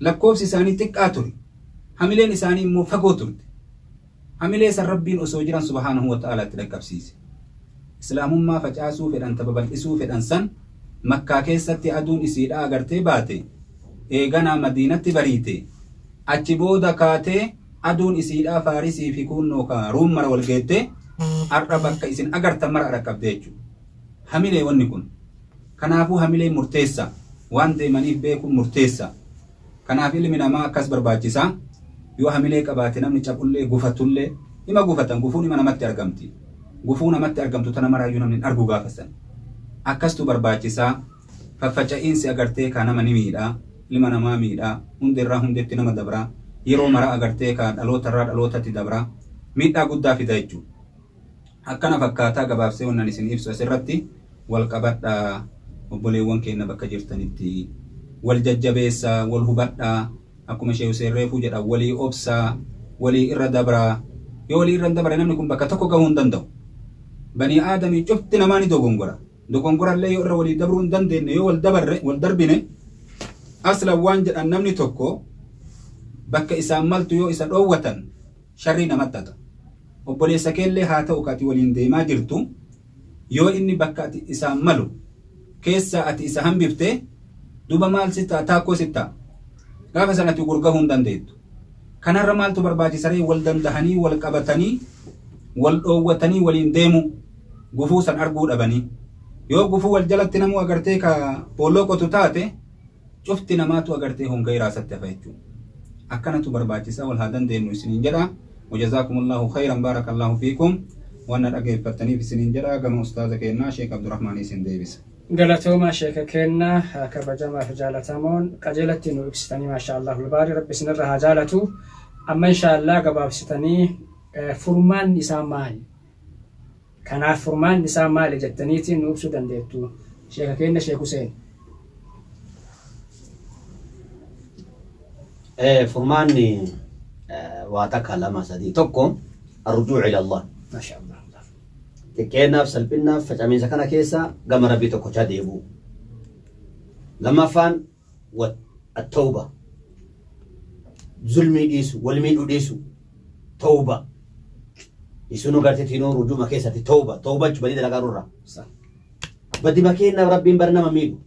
lakkoofsi isaanii xiqqaa ture hamileen isaanii immoo fagoo turte hamilee san rabbiin osoo jiran subhaanahu wa ta'ala itti dhaqqabsiise islaamummaa facaasuu fedhan tababal'isuu fedhan san makkaa keessatti aduun isiidhaa agartee baate eeganaa madiinatti bariite achi booda kaatee aduun isiidhaa faarisii fi kunnoo ka ruum mara wal geette har'a bakka isin agartan mara dhaqqabde jechuudha hamilee wanni kun kanaafuu hamilee murteessa waan deemaniif beekuun murteessa kanaaf ilmi namaa akkas barbaachisaa yoo hamilee qabaate namni cabullee gufatullee ima gufatan gufuun ima namatti argamti gufuu namatti argamtu tana maraayyuu namni argu gaafasan akkastu barbaachisaa faffaca'iinsi agartee ka nama ni miidhaa ilma namaa miidhaa hundirraa hundetti nama dabraa yeroo mara agartee ka dhalootarraa dhalootatti dabraa miidhaa guddaa fida jechuudha akkana fakkaataa gabaabsee wannan isin ibsu asirratti wal qabadhaa obboleewwan keenya bakka jirtanitti wal jajjabeessaa wal hubadhaa akkuma Sheekh Hussein Reefuu jedha walii obsaa walii irra dabraa yoo walii irra dabre namni kun bakka tokko gahuu hin danda'u banii aadamii cufti namaa ni dogongorallee yoo irra walii dabruu hin dandeenye yoo wal darbine aslan waan jedhan namni tokko bakka isaan maltu yoo isa dhoowwatan sharrii namatti hata obboleessa keellee haa ta'u ka ati waliin deemaa jirtu yoo inni bakka ati isaan malu keessa ati isa hambifte duba maal sitta taakkoo sitta gaafa sanatti gurgahuu hin dandeettu kanarra maaltu barbaachisaree wal dandahanii wal qabatanii wal dhoowwatanii waliin deemu gufuu san arguu dhabanii yoo gufuu wal jalatti namuu agartee ka boolloo qotu taate cufti namaatu agartee hongay raasatti hafa jechuudha akkanatu barbaachisaa wal haa dandeenyu isiniin jedha wajazaakumullahu khayran baarakallahu fiikum waan dhageeffattaniif isiniin jedha gama ustaaza keenyaa Sheekh Abdurrahmaan isin deebisa galatooma sheeka keenna kabajamaa fi jaalatamoon qajeelatti nu ibsitanii maashaallah ulbaari rabbi isinirra haa jaalatu amma inshaallah gabaabsitanii furmaan isaa maali kanaaf furmaan isaa maali jettaniitiin nu ibsuu dandeettu sheeka keenna Sheekh Hussein فرماني واتك لما سدي تكم الرجوع إلى الله ما شاء الله تكينا في سلبنا فتامين سكنا كيسا قام ربي تكو تديبو لما فان والتوبة ظلمي ديسو والمين ديسو توبة يسونو قرتي تينو رجوع ما كيسا توبة جبالي دلقا رورا بدي ما كينا ربين برنامج ميلو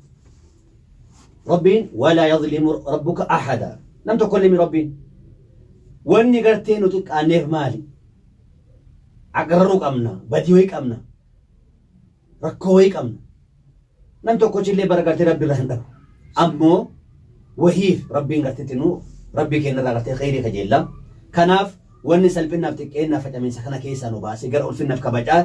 ربين ولا يظلم ربك أحدا لم تكلم ربي wanni gartee nuti qaanneef maali agarruu qabna badii wayii qabna rakkoo wayii qabna nam tokkochillee bara gartee rabbi irraa hin dhabu ammoo wahiif rabbiin gartee tinu rabbii keenya irraa gartee khayrii kajeella kanaaf wanni salphinaaf xiqqeennaaf facamiinsa kana keessaa nu baasee gara ulfinnaaf kabajaa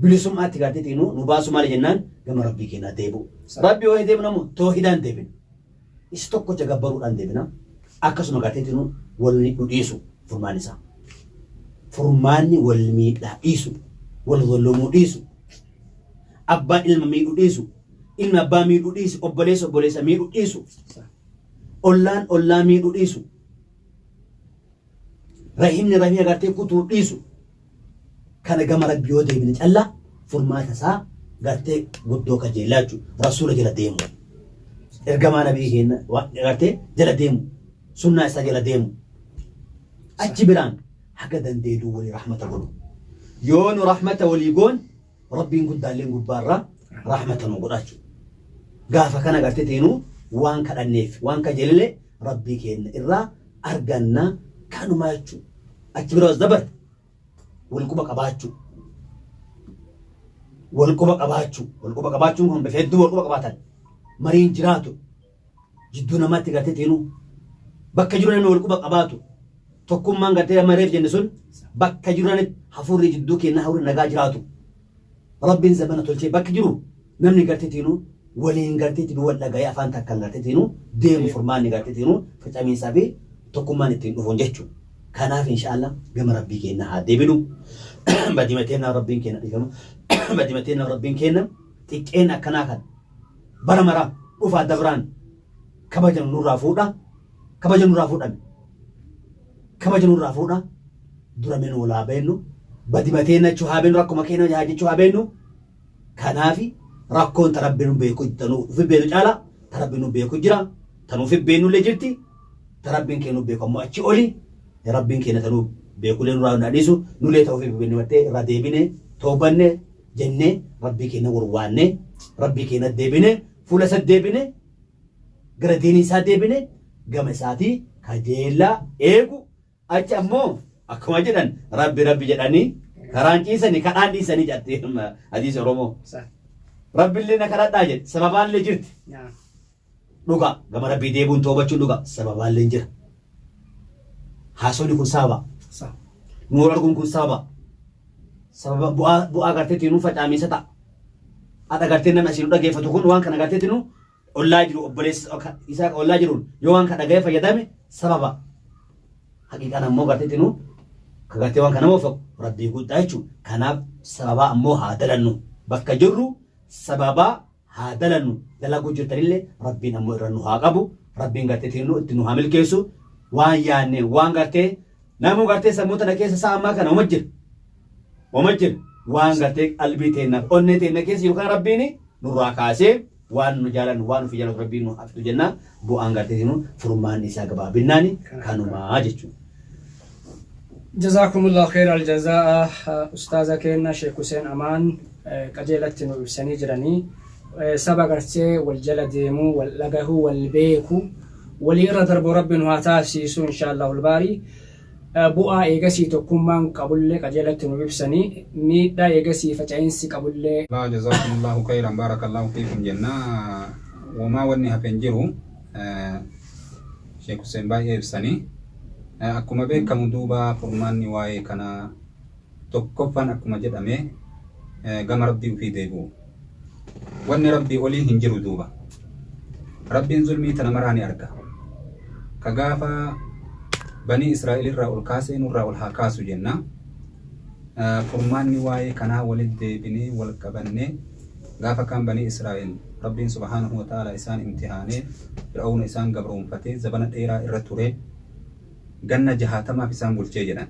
bilisummaatti gartee tinu nu baasu maali jennaan gama rabbii keenya deebi'u rabbii wayii deebinamu toohidaan deebina is tokkocha gabbaruudhaan deebina akkasuma gartee tinu wal dhiisu furmaan isaa furmaanni wal miidhaa dhiisu wal zolomuu dhiisu abbaan ilma miidhuu dhiisu ilmi abbaa miidhuu dhiisu obboleessa miidhuu dhiisu ollaan ollaa miidhuu dhiisu rahimni rahimii agartee kutuu dhiisu kana gama rabbii yoo deebine callaa furmaata isaa gartee guddoo kajeellaa jechuudha rasuula jala deemu ergamaa nabii keenya gartee jala deemu sunnaa isaa jala deemu achi biraan haga dandeeduu walii rahmata godhu yoo nu rahmata walii goon rabbiin guddaalleen gubbaarraa rahmata nu godhachu gaafa kana gartee teenuu waan kadhanneef waan kajeellee rabbii keenya irraa arganna kanuma jechuudha achi biraas dabar walquba qabaachuu kun bifa hedduu walquba qabaatan mariin jiraatu jidduu namaatti gartee teenuu bakka jiru namni walquba qabaatu tokkummaan gartee mareef jenne sun bakka jiru hafuurri jidduu keenya hafuurri nagaa jiraatu rabbiin zamana tolchee bakka jiru namni gartee teenuu waliin gartee teenuu wal dhaga'ee afaan takkaan gartee teenuu deemu furmaanni gartee teenuu facamiinsaa fi tokkummaan ittiin dhufuun jechuudha. Kanaaf inshaallah gama rabbii keenya haa deebinu badimateena rabbiin keenya dhiifama badimateena rabbiin keenya xiqqeen akkanaa kan bara maraa dhufaa dabraan kabaja nurraa fuudha dura meen walaa beennu badimateena jechuu haa beennu rakkuma keenya yaa jechuu haa beennu kanaafi rakkoon tarabbiin beeku tanuu fi beenu caala tarabbiin beeku jira tanuu fi beenullee jirti tarabbiin keenya beeku ammoo achi oli rabbiin keenya tanuu beekulee nurraa nadhiisu nulee ta'uu fi beenimattee irraa deebine toobanne jennee rabbii keenya warwaanne rabbii keenya deebine fuula isaa deebine gara diinii isaa deebine gama isaatii kajeellaa eegu achi ammoo akkuma jedhan rabbi jedhanii karaan ciisanii kadhaan dhiisanii jedhee hadiisa Oromoo rabbiillee na kadhadhaa jedhe sababaallee jirti dhuga gama rabbii deebuun toobachuun dhuga sababaallee jira haasonni kun sababa nuur arguun kun sababa bu'aa gartee tiinuu facaamiinsa ta'a haadha gartee namni asiin dhageeffatu kun waan kana gartee tiinuu ollaa jiru obboleessa isaa ollaa jiruun yoo waan kana dhaga'ee fayyadame sababa haqiiqaan ammoo gartee tiinuu ka gartee waan kana moofa rabbii guddaa jechuudha kanaaf sababaa ammoo haa dalannu bakka jirru sababaa haa dalannu dalaguu jirtanillee rabbiin ammoo irra nu haa qabu rabbiin gartee tiinuu itti nu haa milkeessu waan yaanne waan gartee namuu gartee sammuu tana keessa isaa ammaa kana uma jira waan gartee qalbii teennaaf onnee teenna keessa yookaan rabbiin nurraa kaasee waan nu jaalannu waan nufi jaalatu rabbiin nu haftu jenna bu'aan gartee tiinuu furmaan isaa gabaabinnaani kanumaa jechuudha. جزاكم الله خير الجزاء أستاذ كينا شيخ حسين أمان قجيلة نوبسني جراني سبقرتي والجلديمو واللقه والبيكو وليرى درب رب واتاسيسو إن شاء الله الباري بؤا إيغسي تكمان قبل قجيلة نوبسني ميدا إيغسي فتعينسي قبل لا جزاكم الله خيرا بارك الله فيكم جنة وما وني هفنجرو شيخ حسين باي إبساني akkuma beekamu duuba furmaanni waa'ee kana tokkoffaan akkuma jedhame gama rabbii ofii deebi'u wanni rabbii olii hin jiru duuba rabbiin zulmii tana maraa ni arga ka gaafa banii Israa'el irraa ol kaasee nurraa ol haa kaasu jenna furmaanni waa'ee kanaa walitti deebinee wal qabannee gaafa kan banii Israa'el rabbiin subhaanahu wa ta'ala isaan imtihaanee fir'aawna isaan gabroonfatee zabana dheeraa irra ture ganna 60 isaan bulchee jedhan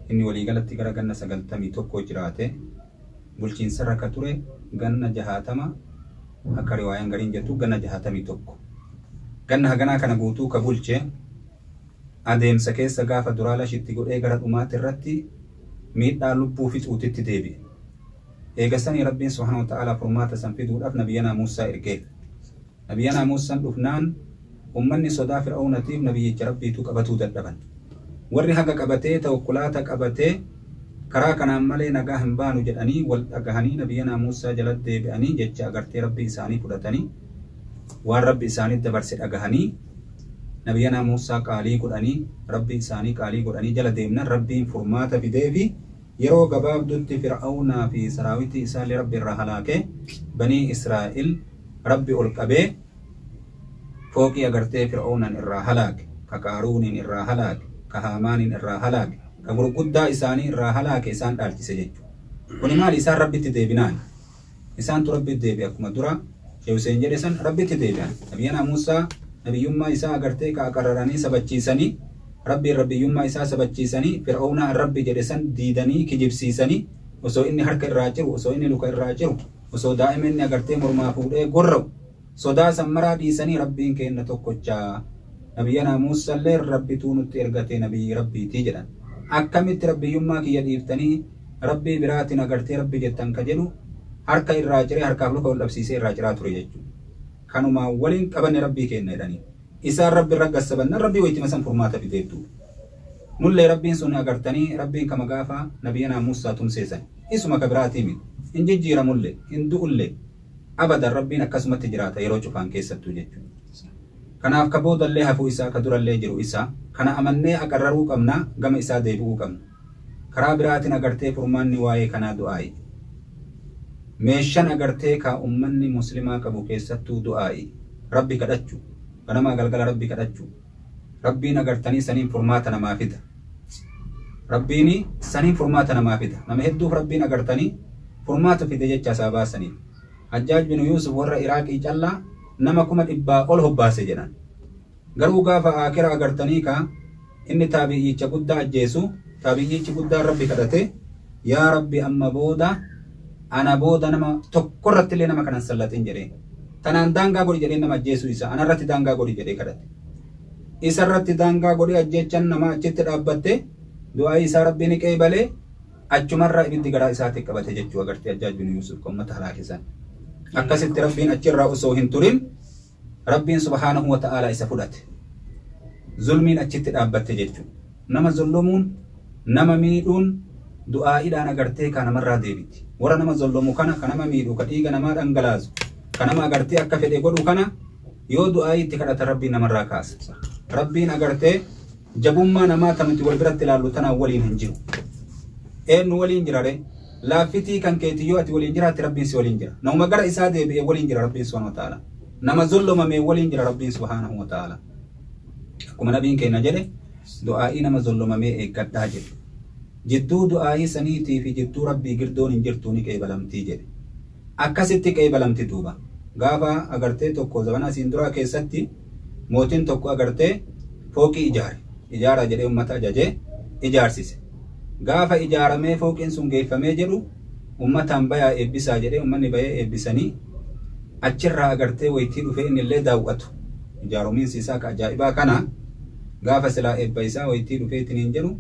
inni walii galatti gara ganna 91 jiraate bulchiinsa irra ka ture ganna 60 akka riwaayaan gariin jettu ganna 61 ganna haganaa kana guutuu ka bulchee adeemsa keessa gaafa duraala shitti godhee gara dhumaatti irratti miidhaa lubbuu fi xuutitti deebi'e eegasanii rabbiin subhaanahu wa ta'ala furmaata san fiduudhaaf nabiyyanaa Muusaa ergee nabiyyanaa Muusaan dhufnaan ummanni sodaa fir'aunatiif nabiyyicha rabbiitu qabatuu dadhaban. Warri haga qabatee tawakkulaata qabatee karaa kanaan malee nagaa hin baanu jedhanii wal dhagahanii nabiyyanaa Muusaa jalatti deebi'anii jecha agartee rabbii isaanii fudhatanii waan rabbi isaanii dabarse dhagahanii nabiyyanaa Muusaa qaalii godhanii rabbii isaanii qaalii godhanii jala deemnan rabbiin furmaata fidee fi yeroo gabaabdutti fir'aunaa fi saraawitii isaallee rabbi irraa halaakee banii Israa'el rabbi ol qabee fooqii agartee fir'aunan irraa halaake ka qaaruuniin irraa halaake ka haamaaniin irraa halaake ka gurguddaa isaanii irraa halaake isaan dhaalchise jechuudha. Kuni maali isaan rabbitti deebinaan isaantu rabbitti deebi'e akkuma dura Sheekh Hussein jedhe san rabbitti deebi'an. Nabiyyanaa Muusaa nabiyyummaa isaa agartee ka aqarraranii sabachiisanii rabbiin rabbiyyummaa isaa sabachiisanii fir'aunaa rabbi jedhe san diidanii kijibsiisanii osoo inni harka irraa ciru osoo inni luka irraa ciru osoo daa'ima inni agartee mormaa fuudhee gorra'u sodaa sammaraa dhiisanii rabbiin kenna tokkochaa nabiyyanaa Muusallee rabbituu nutti ergatee nabiyyi rabbiitii jedhan. Akkamitti rabbiyyummaa kiyya dhiiftanii rabbii biraatiin agartee rabbi jettan ka jedhu harka irraa ciree harkaaf luka ol dhabsiisee irraa ciraa ture jechuudha. Kanumaa waliin qabanne rabbii kenna jedhanii isaan rabbi irra gassabannan rabbii wayittima san furmaata fideettu. Nullee rabbiin sun agartanii rabbiin kama gaafa nabiyyanaa Muusaa tumseessan isuma ka biraatii miti hin jijjiiramullee hin du'ullee abadan rabbiin akkasumatti jiraata yeroo cufaan keessattuu jechuudha. Kanaaf ka boodallee hafuu isaa ka durallee jiru isaa kana amannee aqarraruu qabna gama isaa deebi'uu qabna. Karaa biraatiin agartee furmaanni waa'ee kanaa du'aa'i. Meeshaan agartee ka ummanni muslimaa qabu keessattuu du'aa'i. Rabbi kadhachuu ganamaa galgala rabbi kadhachuu rabbiin agartanii saniin furmaata namaa fida. Rabbiin saniin furmaata namaa fida. Nama hedduuf rabbiin agartanii furmaata fide jecha isaa baasaniif. Hajjaaj bin Yuusuf warra Iraaqii callaa nama 100,000 ol hobbaase jedhan. Garuu gaafa akira agartanii ka inni taabiyyicha guddaa ajjeesu taabiyyichi guddaan rabbi kadhate yaa rabbi amma booda ana booda nama tokkorratti illee nama kanan sallatin jedhee tanaan daangaa godhi jedhee nama ajjeesu isa anarratti daangaa godhi jedhee kadhate. Isarratti daangaa godhi ajjeechan nama achitti dhaabbatte du'aa isaa rabbiin qeebalee achumarraa ibiddi garaa isaatti qabate jechuu agartee Hajjaaj bin Yuusuf ummata halaakisan. Akkasitti rabbiin achirraa osoo hin turin rabbiin subhaanahu wa ta'ala isa fudhate. Zulmiin achitti dhaabbatte jechuudha. Nama zulmuun nama miidhuun du'aa'iidhaan agartee ka namarraa deebiti. Warra nama zulmu kana ka nama miidhu ka dhiiga namaa dhangalaasu ka nama agartee akka fedhe godhu kana yoo du'aa'ii itti kadhata rabbiin namarraa kaasa. Rabbiin agartee jabummaa namaa tanuti wal biratti ilaallu tanaan waliin hin jiru. Eenyu waliin jirare? Laaffitii kan keetii yoo ati waliin jiraatti rabbiin si waliin jira. Nama gara isaa deebi'ee waliin jira rabbiin subhaanahu wa ta'ala. Nama zulmamee waliin jira rabbiin subhaanahu wa ta'ala. Akkuma nabiin keenya jedhe du'aa'ii nama zulmamee eeggadhaa jedhe. Jidduu du'aa'ii saniitii fi jidduu rabbii girdoon hin jirtu ni qeebalamtii jedhe. Akkasitti qeebalamti duuba. Gaafa agartee tokko zabana asiin duraa keessatti mootiin tokko agartee fooqii ijaara jedhee uummata ajajee ijaarsise. Gaafa ijaaramee fooqiin sun geeffamee jedhu ummataan bayaa eebbisaa jedhee ummanni bayee eebbisanii achirraa agartee wayitii dhufee inni illee daawwatu. Ijaarumiinsi isaa ka ajaa'ibaa kana gaafa silaa eebba isaa wayitii dhufee ittiin jedhu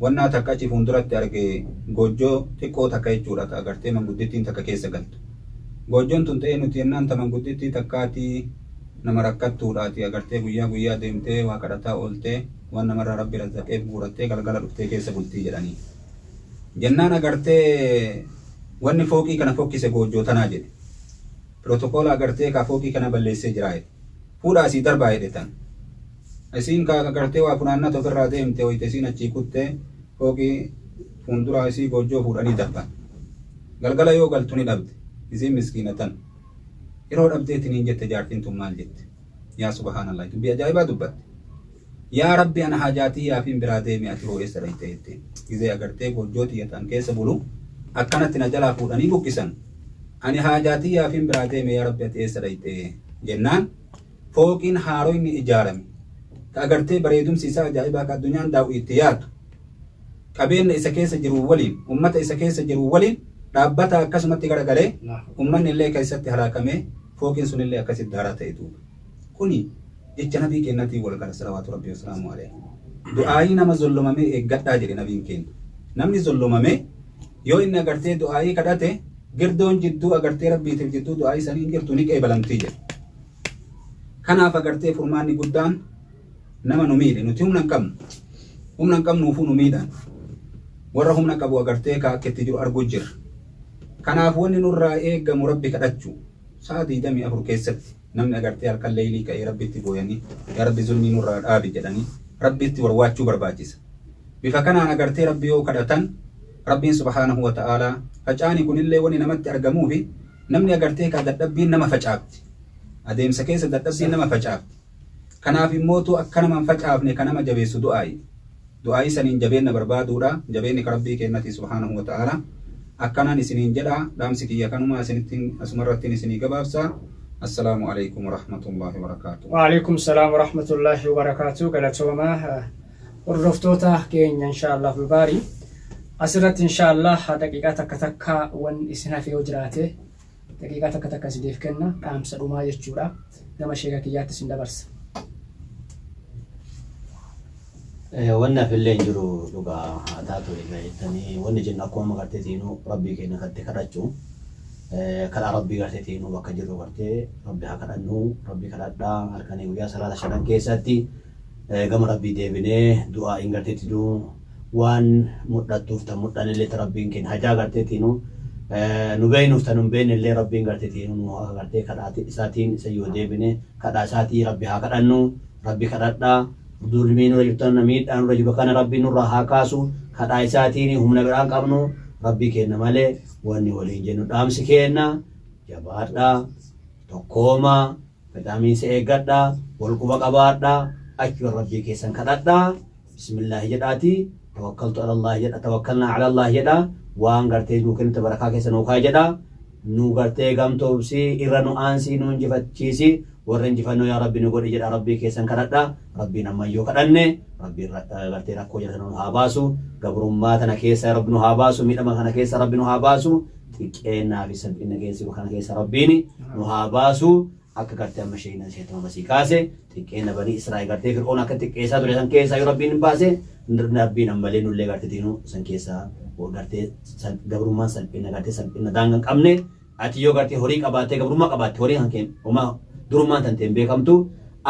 wannaa takka achi fuulduratti argee goojjoo xiqqoo takka jechuudha agartee manguddittiin takka keessa galtu. Goojjoon tun ta'ee nuti yennaan ta manguddittii takkaatii nama rakkattuudhaati agartee guyyaa deemtee waa kadhataa ooltee waan namarraa rabbi razzaqeef guurattee galgala dhuftee keessa bultii jedhanii. Jennaan agartee wanni fooqii kana fokkise goojjoo tanaa jedhe. Pirotokoola agartee ka fooqii kana balleessee jira jedhe. Fuudhaa asii darbaa jedhe tan. Isiin ka agartee waa funaannaa ofirraa deemte wayite isiin achii kuttee fooqii fuulduraa isii goojjoo fuudhanii darban. Galgala yoo galtu ni dhabde isiin miskiina tan. Yeroo dhabdeetiin hin jette jaartiin tun maal jette? Yaa subhaanallah dubbii ajaa'ibaa dubbatte. Yaa rabbi ana hajaatii yaafiin biraa deeme ati hoo eessa dhayte jette. Gizee agartee goojjoo xiyyatan keessa bulu akkanatti na jalaa fuudhanii buqqisan. Ani hajaatii yaafiin biraa deeme yaa rabbi ati eessa dhayte jennaan fooqiin haaroo inni ijaarame. Ka agartee bareedumsi isaa ajaa'ibaa ka addunyaan daawwi itti yaadu. Qabeenya isa keessa jiru waliin ummata isa keessa jiru waliin dhaabbata akkasumatti garagalee ummanni illee keessatti halaakamee fooqiin sun illee akkasitti daaraa ta'e duuba. Kuni jecha nabii keenyatiin wal gara salawaatu rabbii wasalaamu alayhi. Du'aayii nama zollomamee eeggadhaa jedhe nabiin keenya. Namni zollomamee yoo inni agartee du'aayii kadhate girdoon jidduu agartee rabbiitiif jidduu du'aayii sanii hin jirtu ni qeebalamtii jedhe. kanaaf agartee furmaanni guddaan nama nu miidhe nuti humna hin qabnuufuu nu miidhan warra humna qabu agartee ka akka itti jiru arguu jirra. Kanaaf wanni nurraa eegamu rabbi kadhachuu sa'aatii 24 keessatti namni agartee halkan leelii ka'ee rabbitti booyanii yaa rabbi zulmii nurraa dhaabi jedhanii rabbitti warwaachuu barbaachisa. Bifa kanaan agartee rabbi yoo kadhatan rabbiin subhaanahu wa ta'aalaa facaanii kunillee wanni namatti argamuu fi namni agartee ka dadhabbiin nama facaafti. Adeemsa keessa dadhabbiin nama facaafti. Kanaaf immootu akka nama hin facaafne kan nama jabeessu du'aayi. Du'aayi saniin jabeenna barbaaduudha. Jabeenni ka rabbii kennati subhaanahu wa ta'aalaa. Akkanaan isiniin jedha dhaamsi kiyya kanuma isinittiin asumarrattiin isinii gabaabsaa. Assalaamu alaykum wa rahmatullahi wa barakatuh. Wa alaykum salaam wa rahmatullahi wa barakatuh. Galatooma hordoftoota keenya inshaallah baarii. Asirratti inshaallah daqiiqaa takka wan isin hafe yoo jiraate daqiiqaa takka sideef kenna dhaamsa dhumaa jechuudha. Nama sheeka kiyyaatti isin dabarsa. Wanna fillee jiru dhugaa taatu jettanii wanni jenna akkuma gartee tiinuu rabbii keenya katte kadhachuu kadhaa rabbii gartee tiinuu bakka jirru gartee rabbi haa kadhannu rabbi kadhadhaa halkanii guyyaa salaata shanan keessatti gama rabbii deebinee du'aa hin gartee tiinuu waan mudhattuuf tan mudhanillee rabbiin keenya hajaa gartee tiinuu nu beeynuuf tan hin beeknellee rabbiin gartee tiinuu nu gartee kadhaa isaatiin isa yoo deebinee kadhaa isaatii rabbi haa kadhannu rabbi kadhadhaa. Dulmiin nurra jirtan miidhaan nurra jiru kana rabbiin nurraa haa kaasu kadhaa isaatiin humna biraan qabnu rabbii kenna malee wanni waliin jennu dhaamsi kenna jabaadhaa tokkoomaa fedhaamiinsa eeggadhaa walquba qabaadhaa achi rabbii keessan kadhadhaa bismillaahi jedhaati tawakkaltu ala Allah jedha tawakkalnaa ala Allah jedha waan gartee nuu kennitu barakaa keessa nuu kaa jedha nu gartee gamtoomsi irra nu aansii nu injifachiisi warra injifannoo yaa rabbi nu godhi jedha rabbii keessan kadhadhaa rabbiin ammayyoo kadhanne rabbiin gartee rakkoo jedhan nu haa baasu gabrummaa tana keessa rabbi nu haa baasu miidhama kana keessa rabbi nu haa baasu xiqqeennaa fi salphina geessisu kana keessa rabbiin nu haa baasu akka gartee amma sheeyina seetama masii kaase xiqqeenna banii Israa'el gartee fir'oon akka xiqqeessaa ture san keessaa yoo rabbiin hin baase rabbiin ammallee nullee gartee tiinuu san keessaa gartee gabrummaan salphina gartee salphina daangaa qabne ati yoo gartee horii qabaattee gabrummaa qabaatte horii hankeen homaa durummaan tanteen beekamtu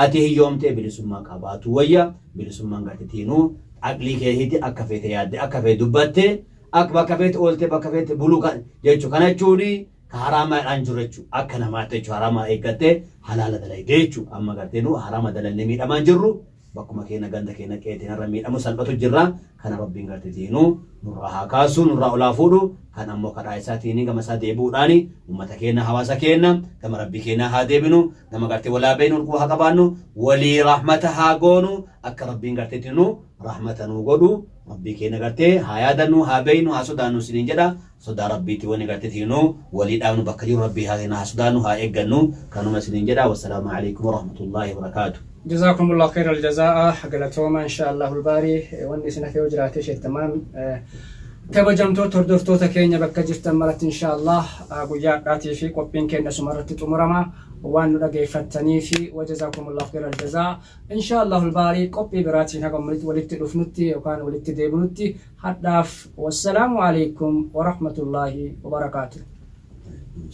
ati hiyyoomtee bilisummaa qabaatu wayya bilisummaan gartee tiinuu aqlii keehiiti akka feete yaadde akka feete dubbatte akka bakka feete oolte bakka feete buluu jechuu kana jechuuni ka haraamaadhaan jiru jechuu akka namaatti jechuu haraamaa eeggattee halaala dalaydee jechuu amma gartee nu haraama dalannee miidhamaan jirru bakkuma keenya ganda keenya qeetiin irra miidhamu salphatu jirra kana rabbiin gartee tiinuu nurraa haa kaasu nurraa olaa fuudhu kan ammoo kadhaa isaatiin gama isaa deebi'uudhaani ummata keenya hawaasa keenya gama rabbii keenya haa deebinu gama gartee walaa beeynu haa qabaannu walii rahmata haa goonu akka rabbiin gartee tiinuu rahmata nu godhu rabbii keenya gartee haa yaadannu haa beeynu haa sodaannu siniin jedha sodaa rabbiitti wani gartee tiinuu walii dhaabnu bakka jiru rabbii haa sodaannu haa eeggannu kanuma siniin jedha wassalaamu alaykum wa rahmatullahi wa barakatuh. جزاكم الله خير الجزاء قالتوما إن شاء الله الباري واني سنفي وجراتي شيء تمام كبجمتو تردفتو تكينيا بكجرت مرت إن شاء الله قويا قاتي في قبين كينا سمرت تمرما وان لقي فتني في وجزاكم الله خير الجزاء إن شاء الله الباري قبي براتي نقم ولدت الأفنتي وكان ولدت ديبنتي حداف والسلام عليكم ورحمة الله وبركاته.